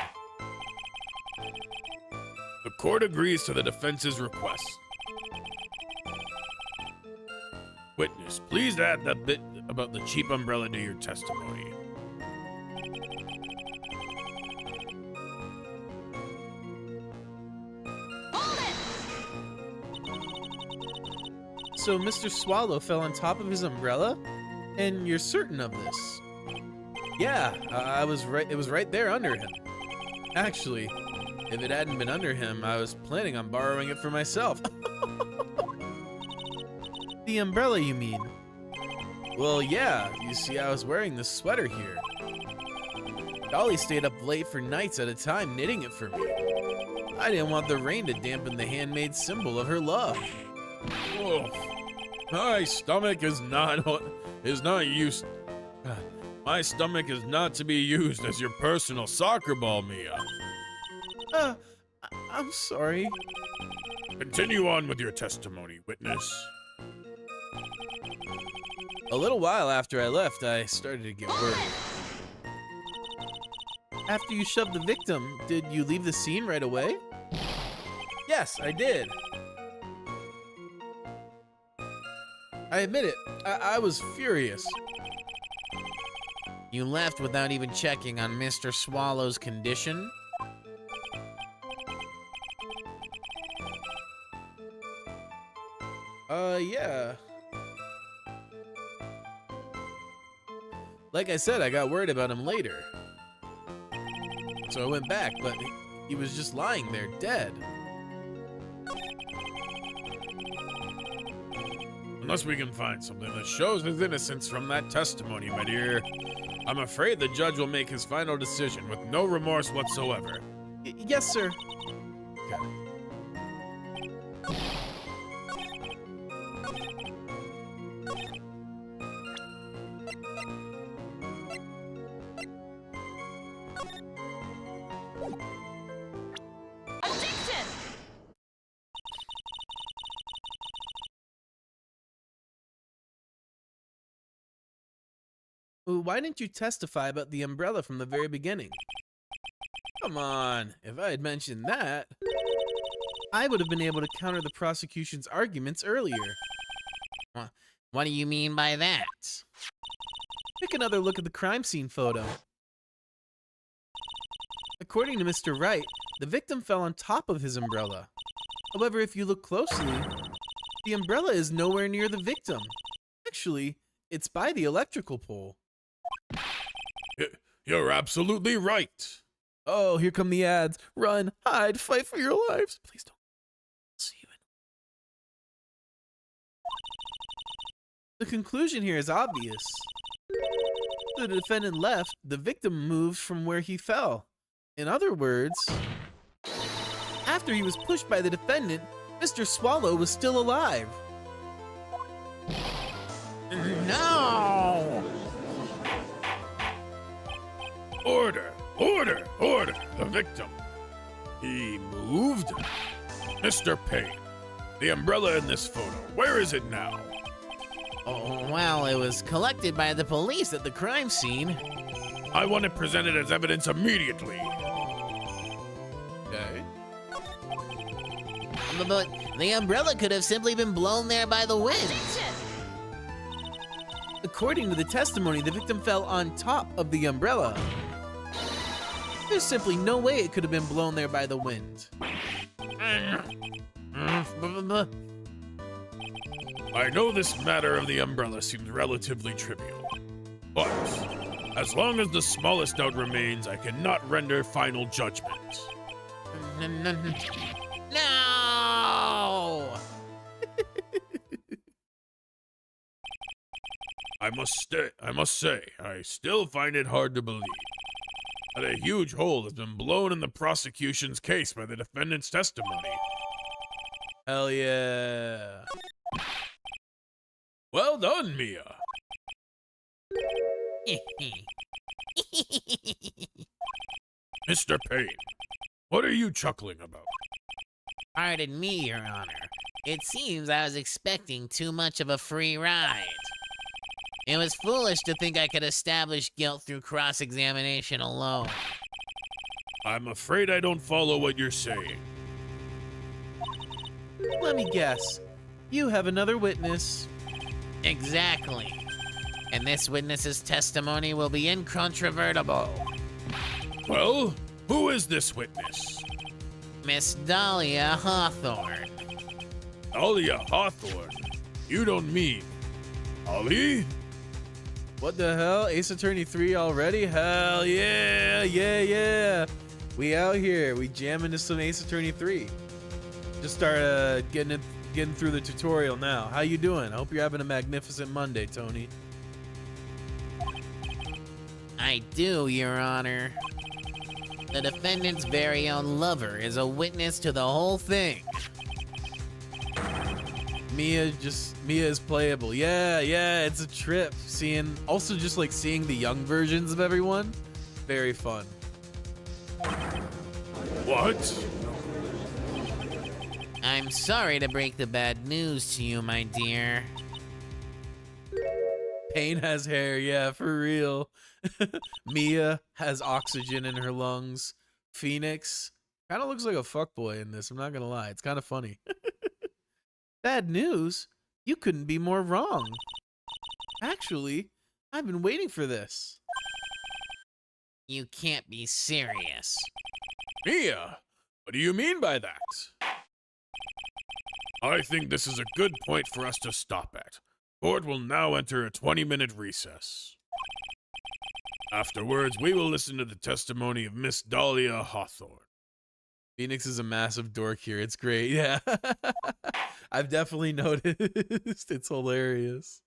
The court agrees to the defense's request. Witness, please add that bit about the cheap umbrella to your testimony. Hold it! So Mr. Swallow fell on top of his umbrella? And you're certain of this? Yeah, I was right. It was right there under him. Actually, if it hadn't been under him, I was planning on borrowing it for myself. The umbrella, you mean? Well, yeah. You see, I was wearing this sweater here. Dolly stayed up late for nights at a time knitting it for me. I didn't want the rain to dampen the handmade symbol of her love. Oof. My stomach is not used. My stomach is not to be used as your personal soccer ball, Mia. I'm sorry. Continue on with your testimony, witness. A little while after I left, I started to get worried. After you shoved the victim, did you leave the scene right away? Yes, I did. I admit it, I was furious. You left without even checking on Mr. Swallow's condition? Yeah. Like I said, I got worried about him later. So I went back, but he was just lying there, dead. Unless we can find something that shows his innocence from that testimony, my dear, I'm afraid the judge will make his final decision with no remorse whatsoever. Yes, sir. Objection! Why didn't you testify about the umbrella from the very beginning? Come on, if I had mentioned that, I would have been able to counter the prosecution's arguments earlier. What do you mean by that? Take another look at the crime scene photo. According to Mr. Wright, the victim fell on top of his umbrella. However, if you look closely, the umbrella is nowhere near the victim. Actually, it's by the electrical pole. You're absolutely right. Oh, here come the ads. Run, hide, fight for your lives. Please don't. I'll see you in. The conclusion here is obvious. The defendant left, the victim moved from where he fell. In other words, after he was pushed by the defendant, Mr. Swallow was still alive. No! Order! Order! Order! The victim. He moved? Mr. Payne, the umbrella in this photo, where is it now? Oh, well, it was collected by the police at the crime scene. I want it presented as evidence immediately. Okay. But the umbrella could have simply been blown there by the wind. Attention! According to the testimony, the victim fell on top of the umbrella. There's simply no way it could have been blown there by the wind. I know this matter of the umbrella seems relatively trivial, but as long as the smallest doubt remains, I cannot render final judgment. No! I must say, I still find it hard to believe that a huge hole has been blown in the prosecution's case by the defendant's testimony. Hell yeah. Well done, Mia. Mr. Payne, what are you chuckling about? Pardon me, Your Honor. It seems I was expecting too much of a free ride. It was foolish to think I could establish guilt through cross-examination alone. I'm afraid I don't follow what you're saying. Let me guess. You have another witness. Exactly. And this witness's testimony will be incontrovertible. Well, who is this witness? Miss Dahlia Hawthorne. Dahlia Hawthorne? You don't mean Ali? What the hell? Ace Attorney 3 already? Hell yeah, yeah. We out here. We jam into some Ace Attorney 3. Just start getting through the tutorial now. How you doing? I hope you're having a magnificent Monday, Tony. I do, Your Honor. The defendant's very own lover is a witness to the whole thing. Mia is playable. Yeah, it's a trip. Also just like seeing the young versions of everyone. Very fun. What? I'm sorry to break the bad news to you, my dear. Payne has hair, yeah, for real. Mia has oxygen in her lungs. Phoenix kind of looks like a fuckboy in this, I'm not gonna lie. It's kind of funny. Bad news? You couldn't be more wrong. Actually, I've been waiting for this. You can't be serious. Mia, what do you mean by that? I think this is a good point for us to stop at. Court will now enter a 20-minute recess. Afterwards, we will listen to the testimony of Miss Dahlia Hawthorne. Phoenix is a massive dork here. It's great. Yeah. I've definitely noticed. It's hilarious.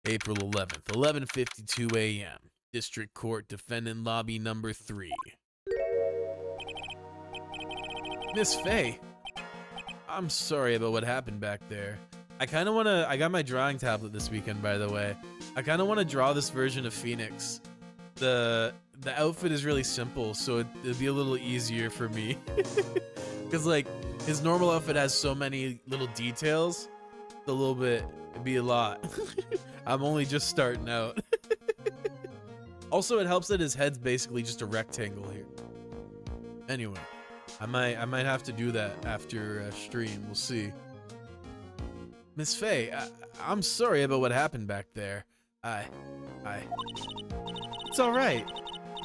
April 11th, 11:52 a.m. District Court, Defendant Lobby number 3. Miss Faye, I'm sorry about what happened back there. I got my drawing tablet this weekend, by the way. I kind of want to draw this version of Phoenix. The outfit is really simple, so it'd be a little easier for me. Because like his normal outfit has so many little details. It'd be a lot. I'm only just starting out. Also, it helps that his head's basically just a rectangle here. Anyway, I might have to do that after stream. We'll see. Miss Faye, I'm sorry about what happened back there. It's all right.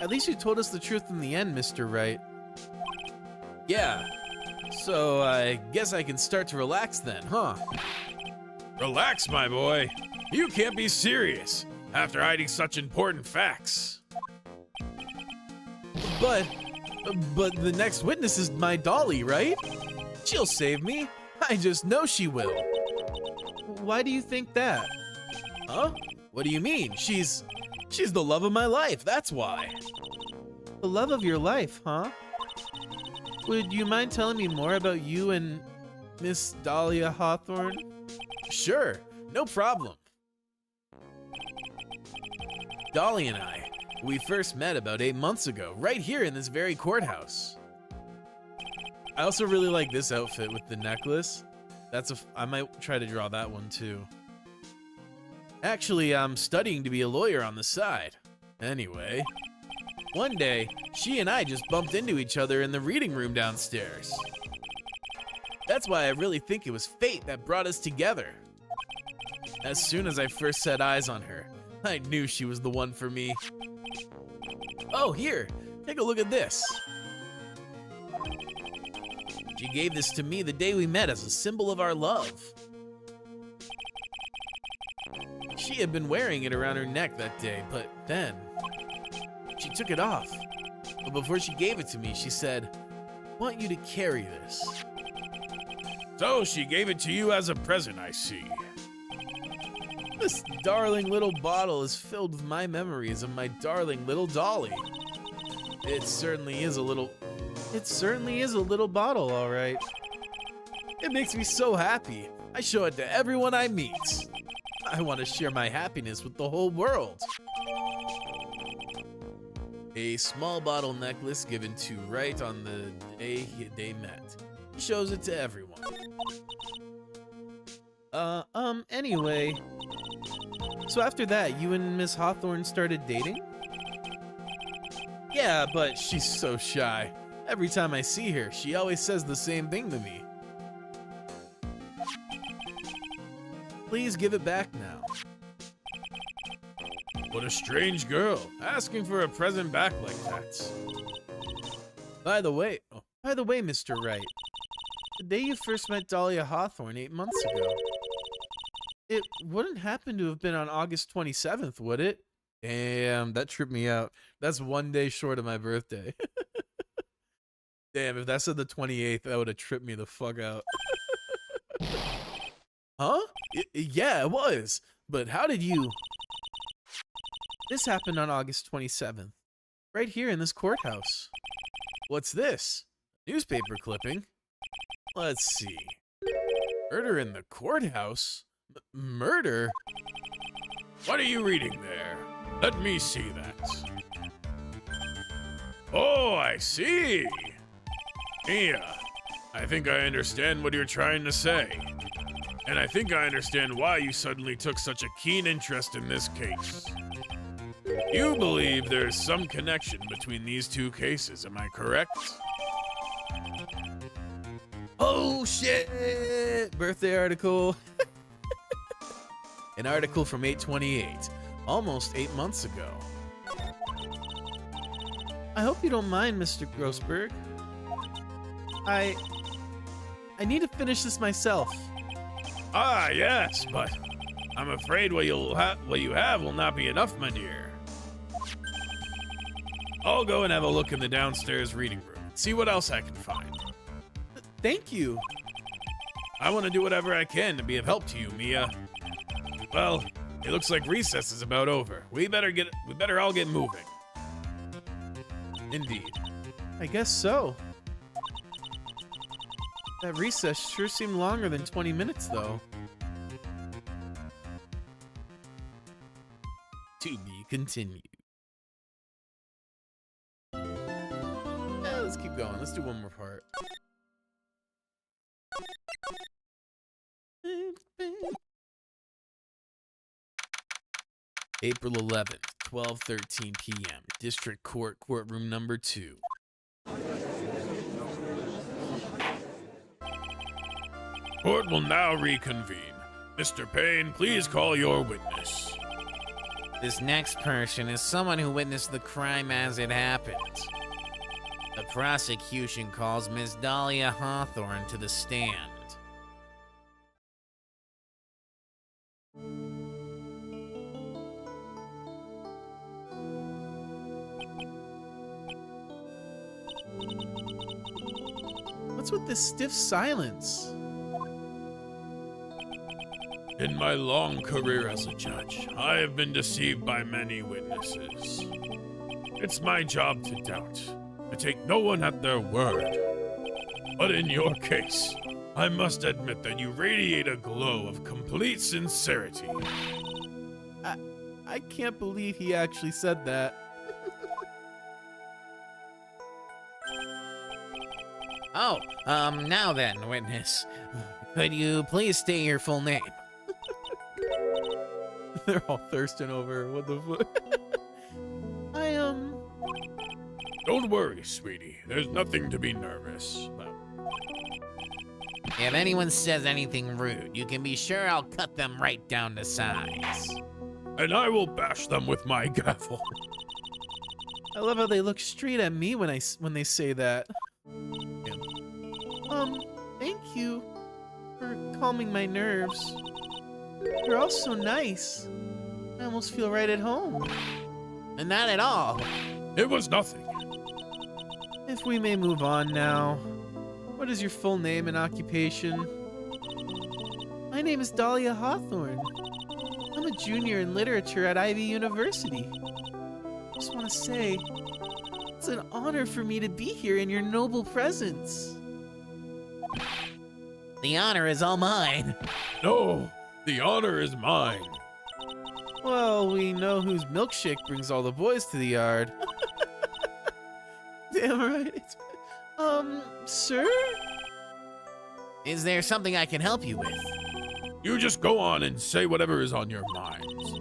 At least you told us the truth in the end, Mr. Wright. Yeah. So I guess I can start to relax then, huh? Relax, my boy. You can't be serious after hiding such important facts. But the next witness is my Dolly, right? She'll save me. I just know she will. Why do you think that? Huh? What do you mean? She's the love of my life, that's why. The love of your life, huh? Would you mind telling me more about you and Miss Dahlia Hawthorne? Sure, no problem. Dolly and I, we first met about 8 months ago, right here in this very courthouse. I also really like this outfit with the necklace. I might try to draw that one too. Actually, I'm studying to be a lawyer on the side. Anyway, one day, she and I just bumped into each other in the reading room downstairs. That's why I really think it was fate that brought us together. As soon as I first set eyes on her, I knew she was the one for me. Oh, here, take a look at this. She gave this to me the day we met as a symbol of our love. She had been wearing it around her neck that day, but then she took it off. But before she gave it to me, she said, "I want you to carry this." So she gave it to you as a present, I see. This darling little bottle is filled with my memories of my darling little Dolly. It certainly is a little bottle, all right. It makes me so happy. I show it to everyone I meet. I want to share my happiness with the whole world. A small bottle necklace given to Wright on the day they met. He shows it to everyone. Anyway. So after that, you and Miss Hawthorne started dating? Yeah, but she's so shy. Every time I see her, she always says the same thing to me. Please give it back now. What a strange girl, asking for a present back like that. By the way, Mr. Wright, the day you first met Dahlia Hawthorne 8 months ago, it wouldn't happen to have been on August 27th, would it? Damn, that tripped me out. That's 1 day short of my birthday. Damn, if that said the 28th, that would have tripped me the fuck out. Huh? Yeah, it was. But how did you... This happened on August 27th. Right here in this courthouse. What's this? Newspaper clipping? Let's see. Murder in the courthouse? Murder? What are you reading there? Let me see that. Oh, I see. Mia, I think I understand what you're trying to say. And I think I understand why you suddenly took such a keen interest in this case. You believe there's some connection between these two cases, am I correct? Oh shit! Birthday article. An article from 8/28, almost 8 months ago. I hope you don't mind, Mr. Grossberg. I need to finish this myself. Ah, yes, but I'm afraid what you have will not be enough, my dear. I'll go and have a look in the downstairs reading room and see what else I can find. Thank you. I want to do whatever I can to be of help to you, Mia. Well, it looks like recess is about over. We better all get moving. Indeed. I guess so. That recess sure seemed longer than 20 minutes, though. To be continued. Let's keep going. Let's do one more part. April 11th, 12:13 p.m. District Court, courtroom number 2. Court will now reconvene. Mr. Payne, please call your witness. This next person is someone who witnessed the crime as it happened. The prosecution calls Miss Dahlia Hawthorne to the stand. What's with this stiff silence? In my long career as a judge, I have been deceived by many witnesses. It's my job to doubt, to take no one at their word. But in your case, I must admit that you radiate a glow of complete sincerity. I can't believe he actually said that. Oh, now then, witness. Could you please state your full name? They're all thirsting over. What the fuck? Don't worry, sweetie. There's nothing to be nervous about. If anyone says anything rude, you can be sure I'll cut them right down to size. And I will bash them with my gavel. I love how they look straight at me when they say that. Thank you for calming my nerves. You're all so nice. I almost feel right at home. And not at all. It was nothing. If we may move on now. What is your full name and occupation? My name is Dahlia Hawthorne. I'm a junior in literature at Ivy University. Just want to say, it's an honor for me to be here in your noble presence. The honor is all mine. No, the honor is mine. Well, we know whose milkshake brings all the boys to the yard. Damn right. Sir? Is there something I can help you with? You just go on and say whatever is on your minds.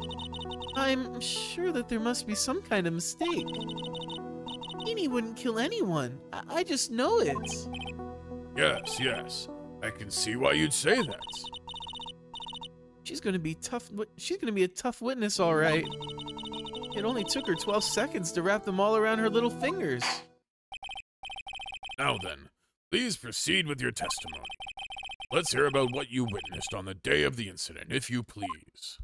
I'm sure that there must be some kind of mistake. Feeny wouldn't kill anyone. I just know it. Yes, yes. I can see why you'd say that. She's gonna be tough. She's gonna be a tough witness, all right. It only took her 12 seconds to wrap them all around her little fingers. Now then, please proceed with your testimony. Let's hear about what you witnessed on the day of the incident, if you please.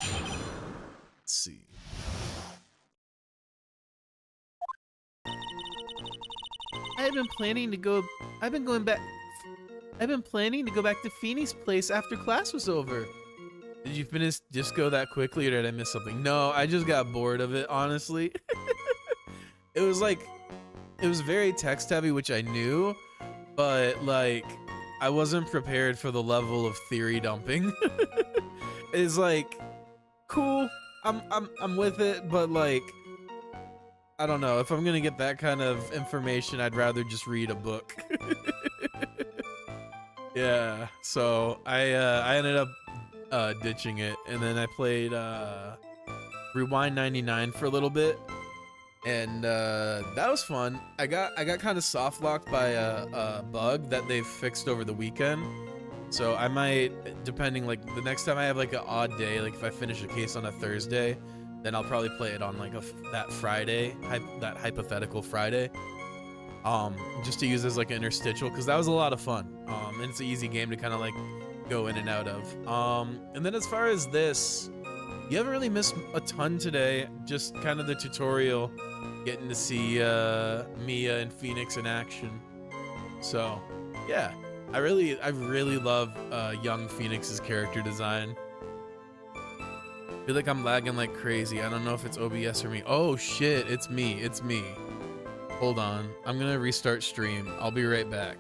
Let's see. I've been planning to go back to Feeny's place after class was over. Did you finish Disco that quickly, or did I miss something? No, I just got bored of it, honestly. It was very text heavy, which I knew, but like I wasn't prepared for the level of theory dumping. It's like cool. I'm with it, but like I don't know. If I'm gonna get that kind of information, I'd rather just read a book. Yeah, so I ended up ditching it, and then I played Rewind 99 for a little bit, and that was fun. I got kind of soft locked by a bug that they fixed over the weekend. So I might, depending, like the next time I have like an odd day, like if I finish a case on a Thursday, then I'll probably play it on like that Friday, that hypothetical Friday, just to use as like an interstitial, because that was a lot of fun. And it's an easy game to kind of like go in and out of. And then as far as this, you haven't really missed a ton today. Just kind of the tutorial, getting to see Mia and Phoenix in action. So yeah, I really love young Phoenix's character design. I feel like I'm lagging like crazy. I don't know if it's OBS or me. Oh shit, it's me. It's me. Hold on. I'm gonna restart stream. I'll be right back.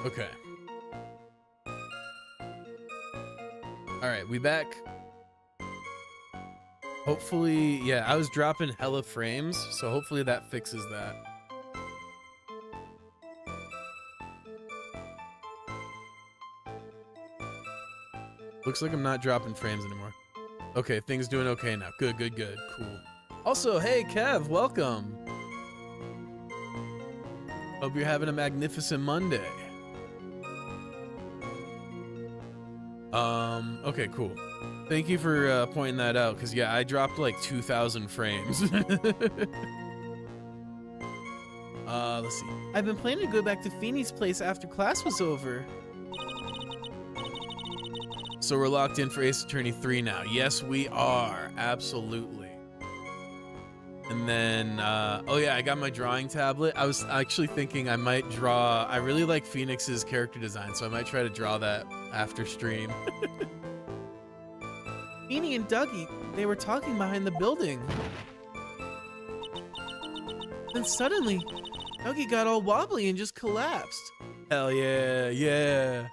Okay. All right, we back. Hopefully, yeah, I was dropping hella frames, so hopefully that fixes that. Looks like I'm not dropping frames anymore. Okay, things doing okay now. Good, cool. Also, hey Kev, welcome. Hope you're having a magnificent Monday. Okay, cool. Thank you for pointing that out, because yeah, I dropped like 2,000 frames. Let's see. I've been planning to go back to Feeny's place after class was over. So we're locked in for Ace Attorney 3 now. Yes, we are. Absolutely. And then, oh yeah, I got my drawing tablet. I was actually thinking I might draw. I really like Phoenix's character design, so I might try to draw that after stream. Feeny and Dougie, they were talking behind the building. Then suddenly, Dougie got all wobbly and just collapsed. Hell yeah, yeah.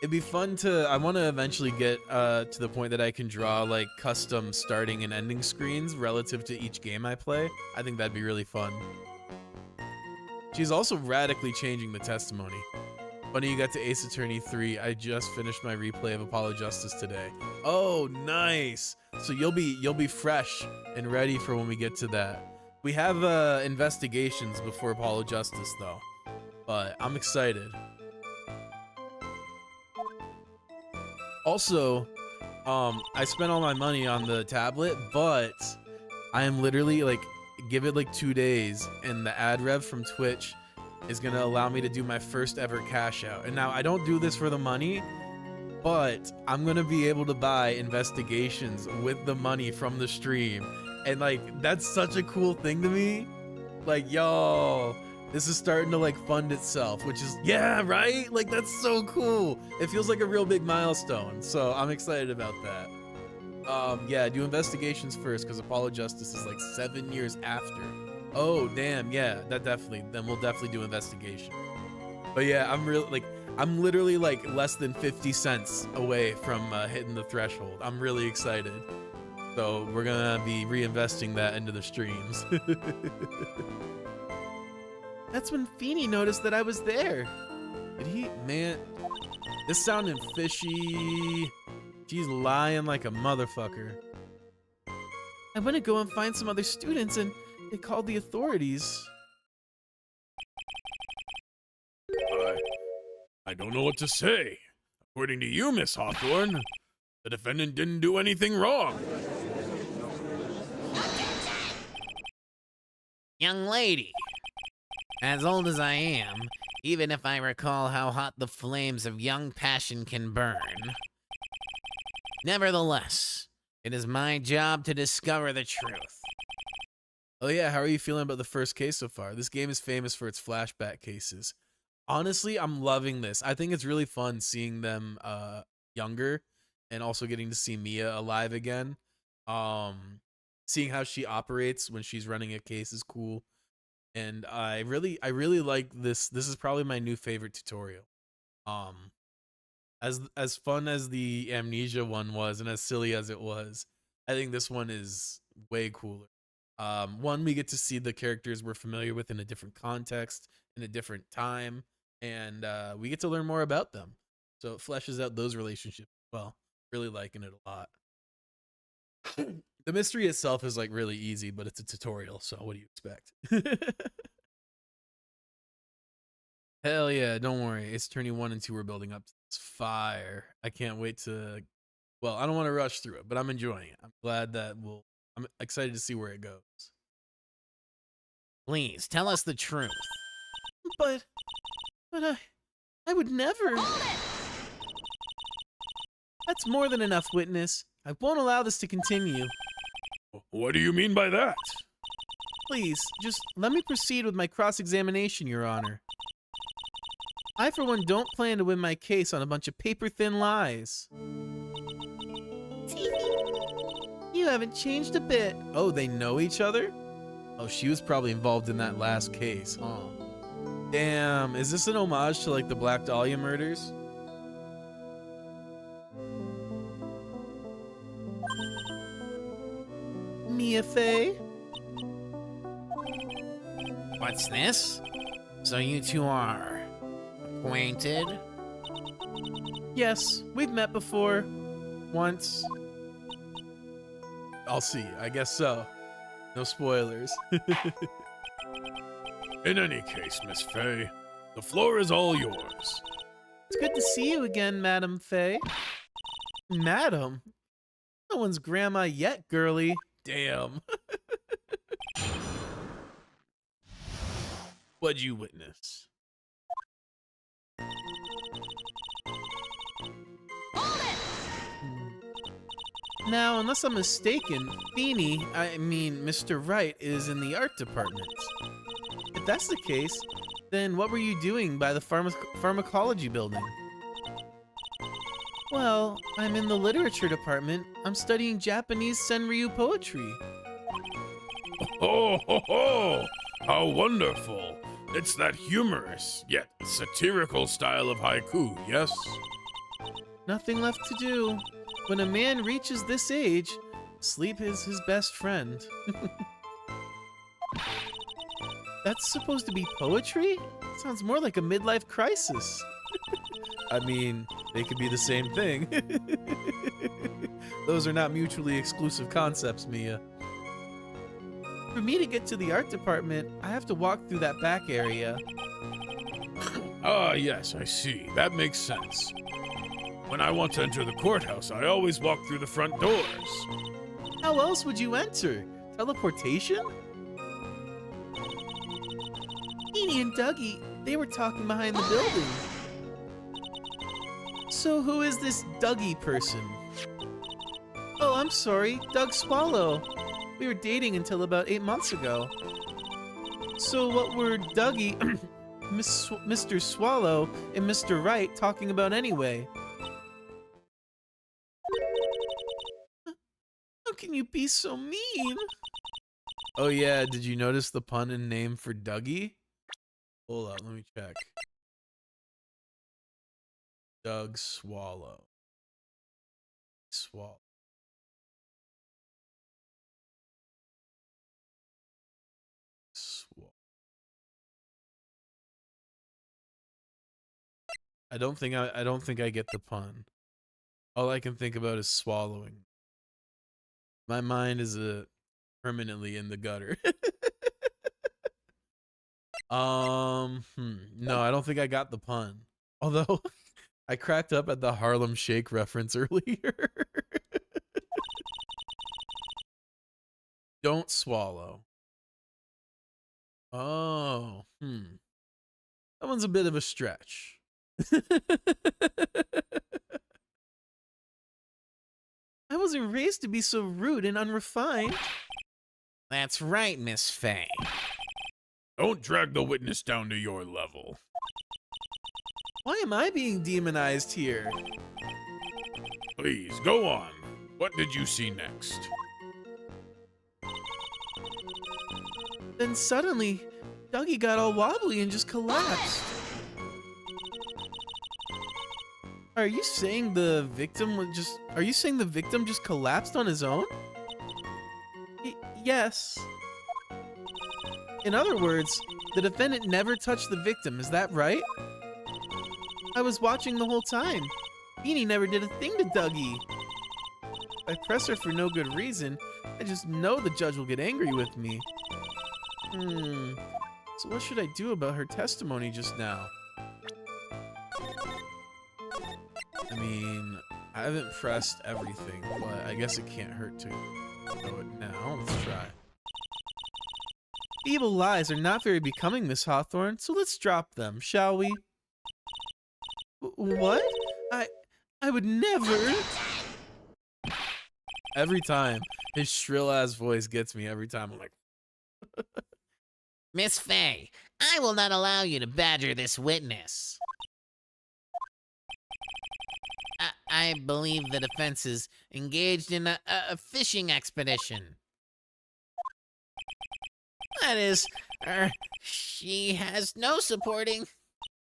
It'd be fun to, I want to eventually get to the point that I can draw like custom starting and ending screens relative to each game I play. I think that'd be really fun. She's also radically changing the testimony. Funny you got to Ace Attorney 3. I just finished my replay of Apollo Justice today. Oh, nice. So you'll be fresh and ready for when we get to that. We have investigations before Apollo Justice though, but I'm excited. Also, I spent all my money on the tablet, but I am literally like, give it like 2 days and the ad rev from Twitch is gonna allow me to do my first ever cash out. And now I don't do this for the money, but I'm gonna be able to buy investigations with the money from the stream. And like, that's such a cool thing to me. Like, yo, this is starting to like fund itself, which is, yeah, right? Like, that's so cool. It feels like a real big milestone. So I'm excited about that. Yeah, do investigations first because Apollo Justice is like 7 years after. Oh, damn. Yeah, that definitely. Then we'll definitely do investigation. But yeah, I'm literally like less than 50 cents away from hitting the threshold. I'm really excited. So we're gonna be reinvesting that into the streams. That's when Feeny noticed that I was there. Did he? Man, this sounded fishy. She's lying like a motherfucker. I went to go and find some other students and they called the authorities. I don't know what to say. According to you, Miss Hawthorne, the defendant didn't do anything wrong. Young lady, as old as I am, even if I recall how hot the flames of young passion can burn, nevertheless, it is my job to discover the truth. Oh yeah, how are you feeling about the first case so far? This game is famous for its flashback cases. Honestly, I'm loving this. I think it's really fun seeing them younger and also getting to see Mia alive again. Seeing how she operates when she's running a case is cool. And I really like this. This is probably my new favorite tutorial. As fun as the Amnesia one was and as silly as it was, I think this one is way cooler. One, we get to see the characters we're familiar with in a different context, in a different time, and we get to learn more about them. So it fleshes out those relationships as well. Really liking it a lot. The mystery itself is like really easy, but it's a tutorial, so what do you expect? Hell yeah, don't worry. It's Attorney 1 and 2 are building up. It's fire. I can't wait to, well, I don't want to rush through it, but I'm enjoying it. I'm glad that I'm excited to see where it goes. Please, tell us the truth. But I would never. That's more than enough, witness. I won't allow this to continue. What do you mean by that? Please, just let me proceed with my cross-examination, Your Honor. I, for one, don't plan to win my case on a bunch of paper-thin lies. You haven't changed a bit. Oh, they know each other? Oh, she was probably involved in that last case, huh? Damn, is this an homage to, like, the Black Dahlia murders? Mia Fey? What's this? So you two are acquainted? Yes, we've met before. Once. I'll see. I guess so. No spoilers. In any case, Miss Fey, the floor is all yours. It's good to see you again, Madam Fey. Madam? No one's grandma yet, girly. Damn. What'd you witness? Hold it! Now, unless I'm mistaken, Mr. Wright is in the art department. If that's the case, then what were you doing by the pharmacology building? Well, I'm in the literature department. I'm studying Japanese Senryu poetry. Oh, ho, ho! How wonderful! It's that humorous, yet satirical style of haiku, yes? Nothing left to do. When a man reaches this age, sleep is his best friend. That's supposed to be poetry? Sounds more like a midlife crisis. I mean, they could be the same thing. Those are not mutually exclusive concepts, Mia. For me to get to the art department, I have to walk through that back area. Ah, yes, I see. That makes sense. When I want to enter the courthouse, I always walk through the front doors. How else would you enter? Teleportation? Beanie and Dougie, they were talking behind the building. So who is this Dougie person? Oh, I'm sorry, Doug Swallow. We were dating until about 8 months ago. So what were Dougie, Mr. Swallow, and Mr. Wright talking about anyway? How can you be so mean? Oh yeah, did you notice the pun and name for Dougie? Hold up, let me check. Doug Swallow. Swallow. I don't think I get the pun. All I can think about is swallowing. My mind is permanently in the gutter. No, I don't think I got the pun. Although I cracked up at the Harlem Shake reference earlier. Don't swallow. Oh, that one's a bit of a stretch. I wasn't raised to be so rude and unrefined. That's right, Miss Faye. Don't drag the witness down to your level. Why am I being demonized here? Please, go on. What did you see next? Then suddenly, Dougie got all wobbly and just collapsed. Are you saying the victim just collapsed on his own? Yes. In other words, the defendant never touched the victim, is that right? I was watching the whole time. Beanie never did a thing to Dougie. If I press her for no good reason, I just know the judge will get angry with me. So what should I do about her testimony just now? I mean, I haven't pressed everything, but I guess it can't hurt to know it now. Let's try. Evil lies are not very becoming, Miss Hawthorne, so let's drop them, shall we? What? I would never... Every time, his shrill-ass voice gets me every time. I'm like... Miss Faye, I will not allow you to badger this witness. I believe the defense is engaged in a fishing expedition. That is, she has no supporting.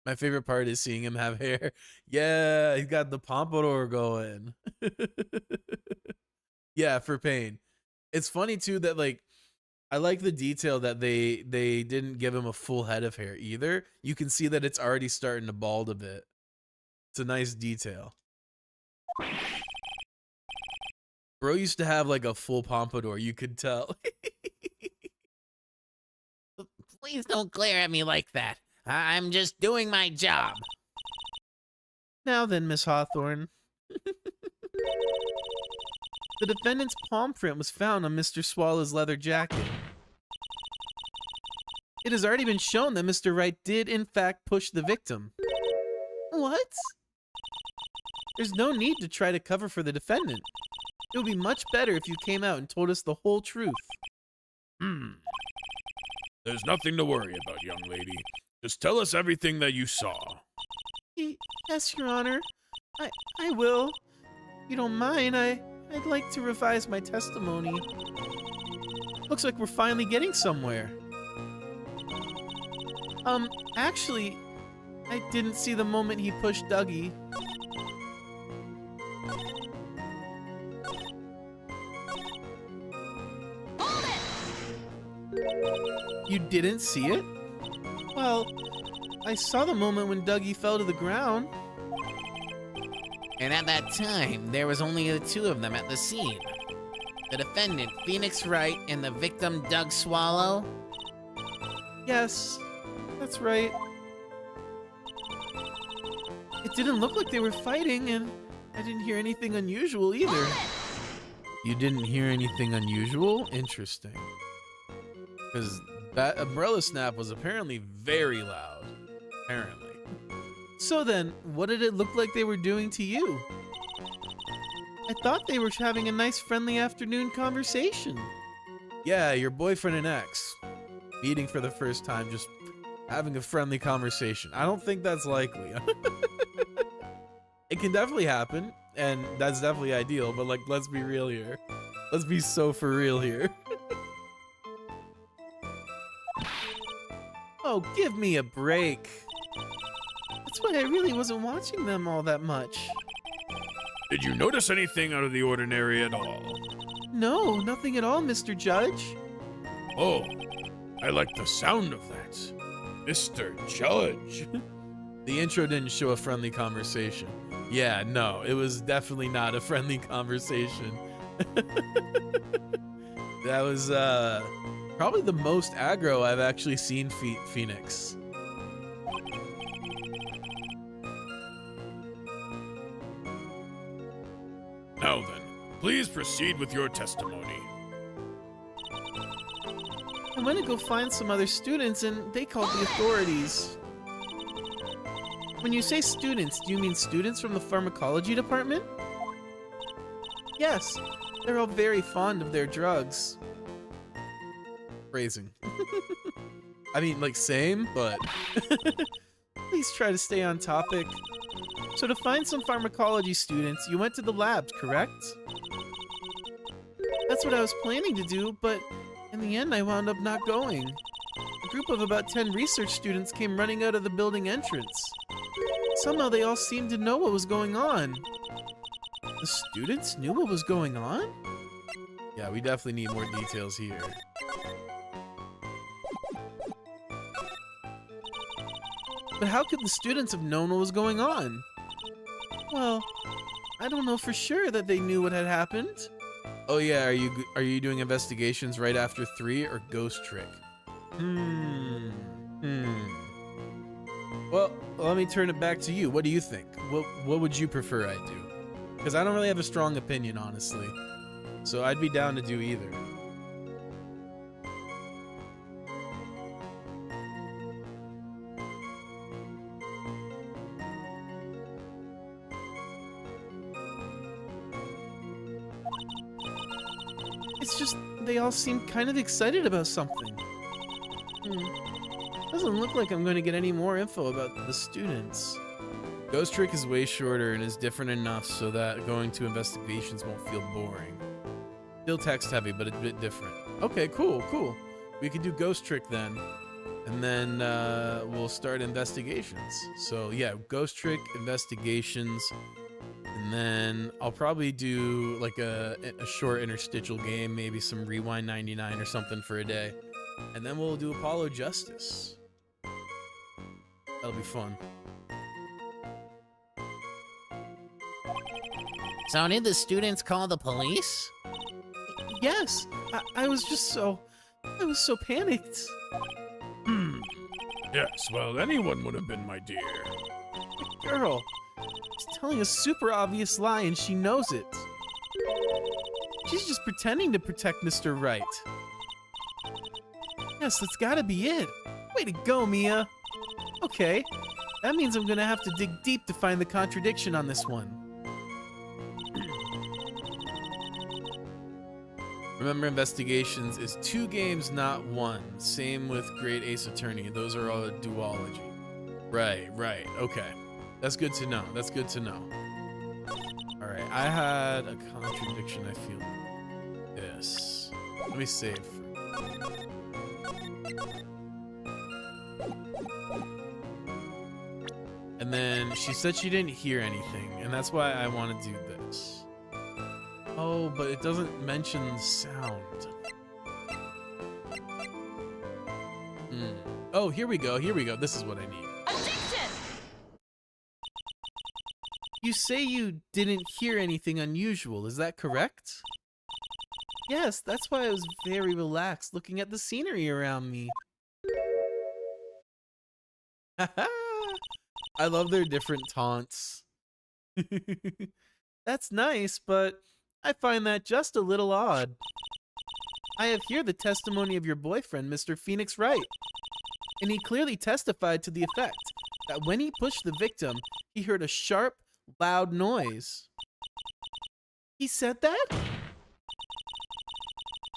My favorite part is seeing him have hair. Yeah, he's got the pompadour going. Yeah, for pain. It's funny too that like I like the detail that they didn't give him a full head of hair either. You can see that it's already starting to bald a bit. It's a nice detail. Bro used to have like a full pompadour, you could tell. Please don't glare at me like that. I'm just doing my job. Now then, Miss Hawthorne. The defendant's palm print was found on Mr. Swallow's leather jacket. It has already been shown that Mr. Wright did, in fact, push the victim. What? There's no need to try to cover for the defendant. It would be much better if you came out and told us the whole truth. There's nothing to worry about, young lady. Just tell us everything that you saw. Yes, Your Honor. I will. You don't mind, I'd like to revise my testimony. Looks like we're finally getting somewhere. Actually, I didn't see the moment he pushed Dougie. Hold it! You didn't see it? Well, I saw the moment when Dougie fell to the ground. And at that time, there was only the two of them at the scene. The defendant, Phoenix Wright, and the victim, Doug Swallow. Yes, that's right. It didn't look like they were fighting, and I didn't hear anything unusual either. You didn't hear anything unusual? Interesting. Because that umbrella snap was apparently very loud. Apparently. So then, what did it look like they were doing to you? I thought they were having a nice friendly afternoon conversation. Yeah, your boyfriend and ex. Meeting for the first time, just having a friendly conversation. I don't think that's likely. It can definitely happen, and that's definitely ideal, but like, let's be real here. Let's be so for real here. Oh, give me a break. That's why I really wasn't watching them all that much. Did you notice anything out of the ordinary at all? No, nothing at all, Mr. Judge. Oh, I like the sound of that. Mr. Judge. The intro didn't show a friendly conversation. Yeah, no, it was definitely not a friendly conversation. That was probably the most aggro I've actually seen Phoenix. Now then, please proceed with your testimony. I went to go find some other students and they called the authorities. When you say students, do you mean students from the pharmacology department? Yes, they're all very fond of their drugs. Phrasing. I mean, like, same, but please try to stay on topic. So to find some pharmacology students, you went to the labs, correct? That's what I was planning to do, but in the end I wound up not going. A group of about 10 research students came running out of the building entrance. Somehow they all seemed to know what was going on. The students knew what was going on? Yeah, we definitely need more details here. But how could the students have known what was going on? Well, I don't know for sure that they knew what had happened. Oh yeah, are you doing investigations right after 3 or Ghost Trick? Well, let me turn it back to you. What do you think? What would you prefer I do? Because I don't really have a strong opinion, honestly. So I'd be down to do either. It's just, they all seem kind of excited about something. Doesn't look like I'm going to get any more info about the students. Ghost Trick is way shorter and is different enough so that going to investigations won't feel boring. Still text heavy, but a bit different. Okay, cool. We could do Ghost Trick then. And then we'll start investigations. So yeah, Ghost Trick, investigations. And then I'll probably do like a short interstitial game, maybe some Rewind 99 or something for a day. And then we'll do Apollo Justice. That'll be fun. So did the students call the police? Yes, I was so panicked. Yes, well, anyone would have been, my dear. Girl, she's telling a super obvious lie and she knows it. She's just pretending to protect Mr. Right. Yes, that's gotta be it. Way to go, Mia. Okay, that means I'm gonna have to dig deep to find the contradiction on this one. Remember, Investigations is 2 games, not 1. Same with Great Ace Attorney. Those are all a duology. Right. Okay. That's good to know. All right. I had a contradiction, I feel. This. Let me save. And then she said she didn't hear anything, and that's why I want to do this. Oh, but it doesn't mention sound. Oh, here we go. This is what I need. Objection! You say you didn't hear anything unusual, is that correct? Yes, that's why I was very relaxed looking at the scenery around me. I love their different taunts. That's nice, but I find that just a little odd. I have here the testimony of your boyfriend, Mr. Phoenix Wright, and he clearly testified to the effect that when he pushed the victim, he heard a sharp, loud noise. He said that?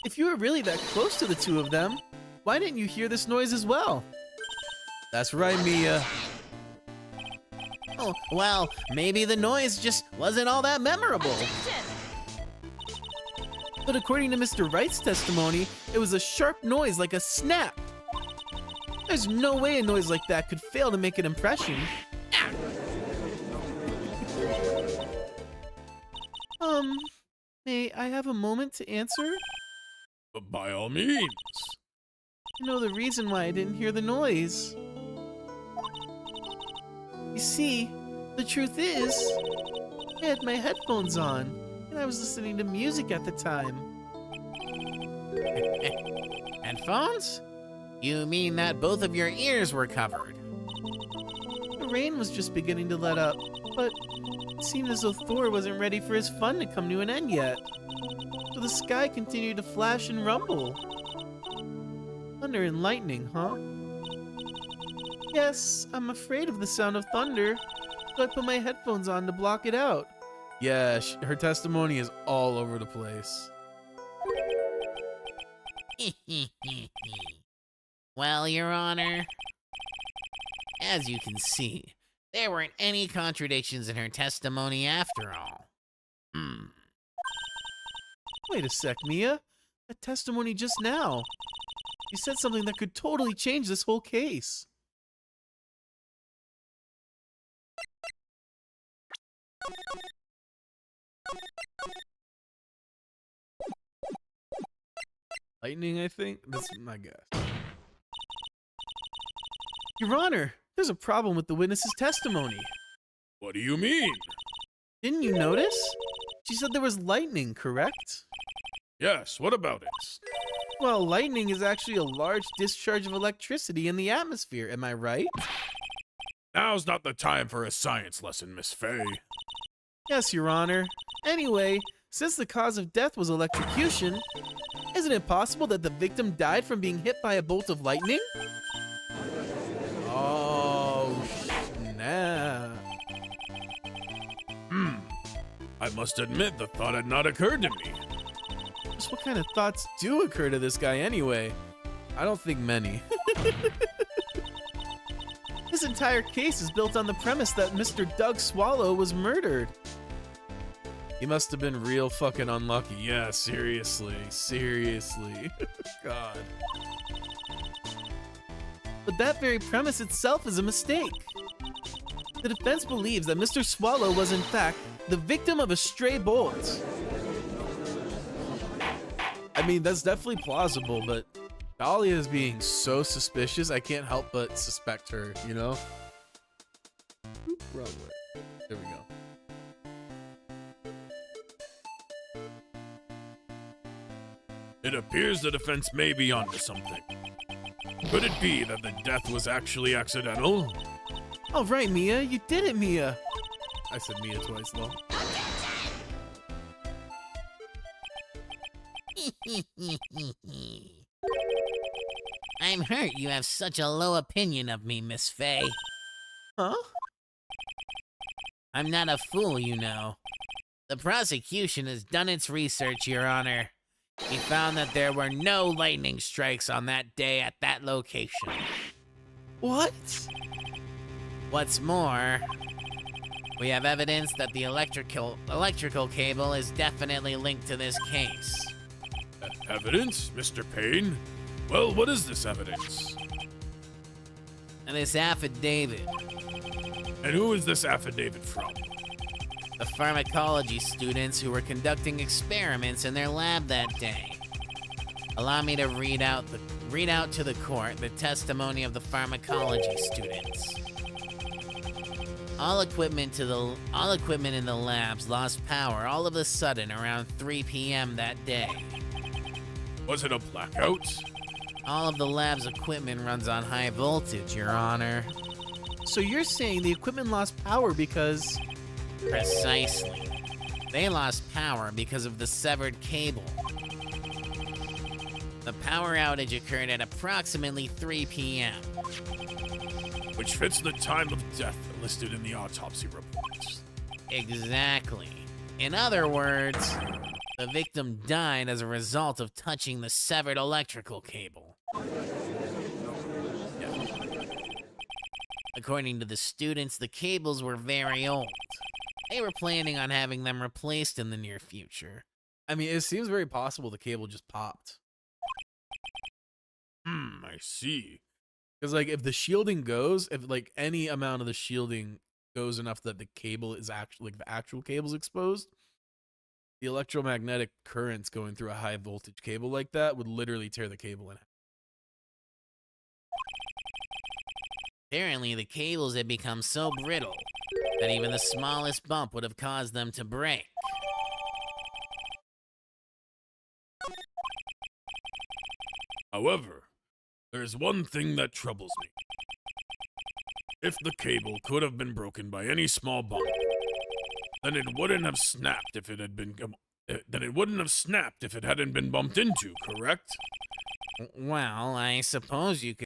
If you were really that close to the two of them, why didn't you hear this noise as well? That's right, Mia. Oh, well, maybe the noise just wasn't all that memorable. Objection! But according to Mr. Wright's testimony, it was a sharp noise like a snap. There's no way a noise like that could fail to make an impression. May I have a moment to answer? By all means. You know the reason why I didn't hear the noise. You see, the truth is, I had my headphones on, and I was listening to music at the time. Headphones? You mean that both of your ears were covered? The rain was just beginning to let up, but it seemed as though Thor wasn't ready for his fun to come to an end yet. So the sky continued to flash and rumble. Thunder and lightning, huh? Yes, I'm afraid of the sound of thunder, so I put my headphones on to block it out. Yeah, her testimony is all over the place. Well, Your Honor, as you can see, there weren't any contradictions in her testimony after all. Wait a sec, Mia. That testimony just now. You said something that could totally change this whole case. Lightning, I think? That's my guess. Your Honor, there's a problem with the witness's testimony. What do you mean? Didn't you notice? She said there was lightning, correct? Yes, what about it? Well, lightning is actually a large discharge of electricity in the atmosphere, am I right? Now's not the time for a science lesson, Miss Faye. Yes, Your Honor. Anyway, since the cause of death was electrocution, isn't it possible that the victim died from being hit by a bolt of lightning? Oh, snap. I must admit the thought had not occurred to me. Just what kind of thoughts do occur to this guy anyway? I don't think many. This entire case is built on the premise that Mr. Doug Swallow was murdered. He must have been real fucking unlucky. Yeah, seriously. God. But that very premise itself is a mistake. The defense believes that Mr. Swallow was in fact the victim of a stray bolt. I mean, that's definitely plausible, but Dahlia is being so suspicious, I can't help but suspect her, you know? Oop, wrong way. There we go. It appears the defense may be onto something. Could it be that the death was actually accidental? All right, Mia, you did it, Mia. I said Mia twice, though. I'm hurt you have such a low opinion of me, Miss Faye. Huh? I'm not a fool, you know. The prosecution has done its research, Your Honor. He found that there were no lightning strikes on that day at that location. What? What's more, we have evidence that the electrical cable is definitely linked to this case. Evidence, Mr. Payne? Well, what is this evidence? And this affidavit, And who is this affidavit from? the pharmacology students who were conducting experiments in their lab that day. Allow me to read out to the court the testimony of the pharmacology students. All equipment in the labs lost power all of a sudden around 3 p.m. that day. Was it a blackout? All of the lab's equipment runs on high voltage, Your Honor. So you're saying the equipment lost power because... Precisely. They lost power because of the severed cable. The power outage occurred at approximately 3 p.m. Which fits the time of death listed in the autopsy reports. Exactly. In other words, the victim died as a result of touching the severed electrical cable. According to the students, the cables were very old. They were planning on having them replaced in the near future. I mean, it seems very possible the cable just popped. I see. Because, like, if the shielding goes, if, like, any amount of the shielding goes enough that the cable is actually, like, the actual cable's exposed, the electromagnetic currents going through a high voltage cable like that would literally tear the cable in half. Apparently, the cables had become so brittle that even the smallest bump would have caused them to break. However, there's one thing that troubles me. If the cable could have been broken by any small bump, then it wouldn't have snapped if it had been bumped into, correct? Well, I suppose you could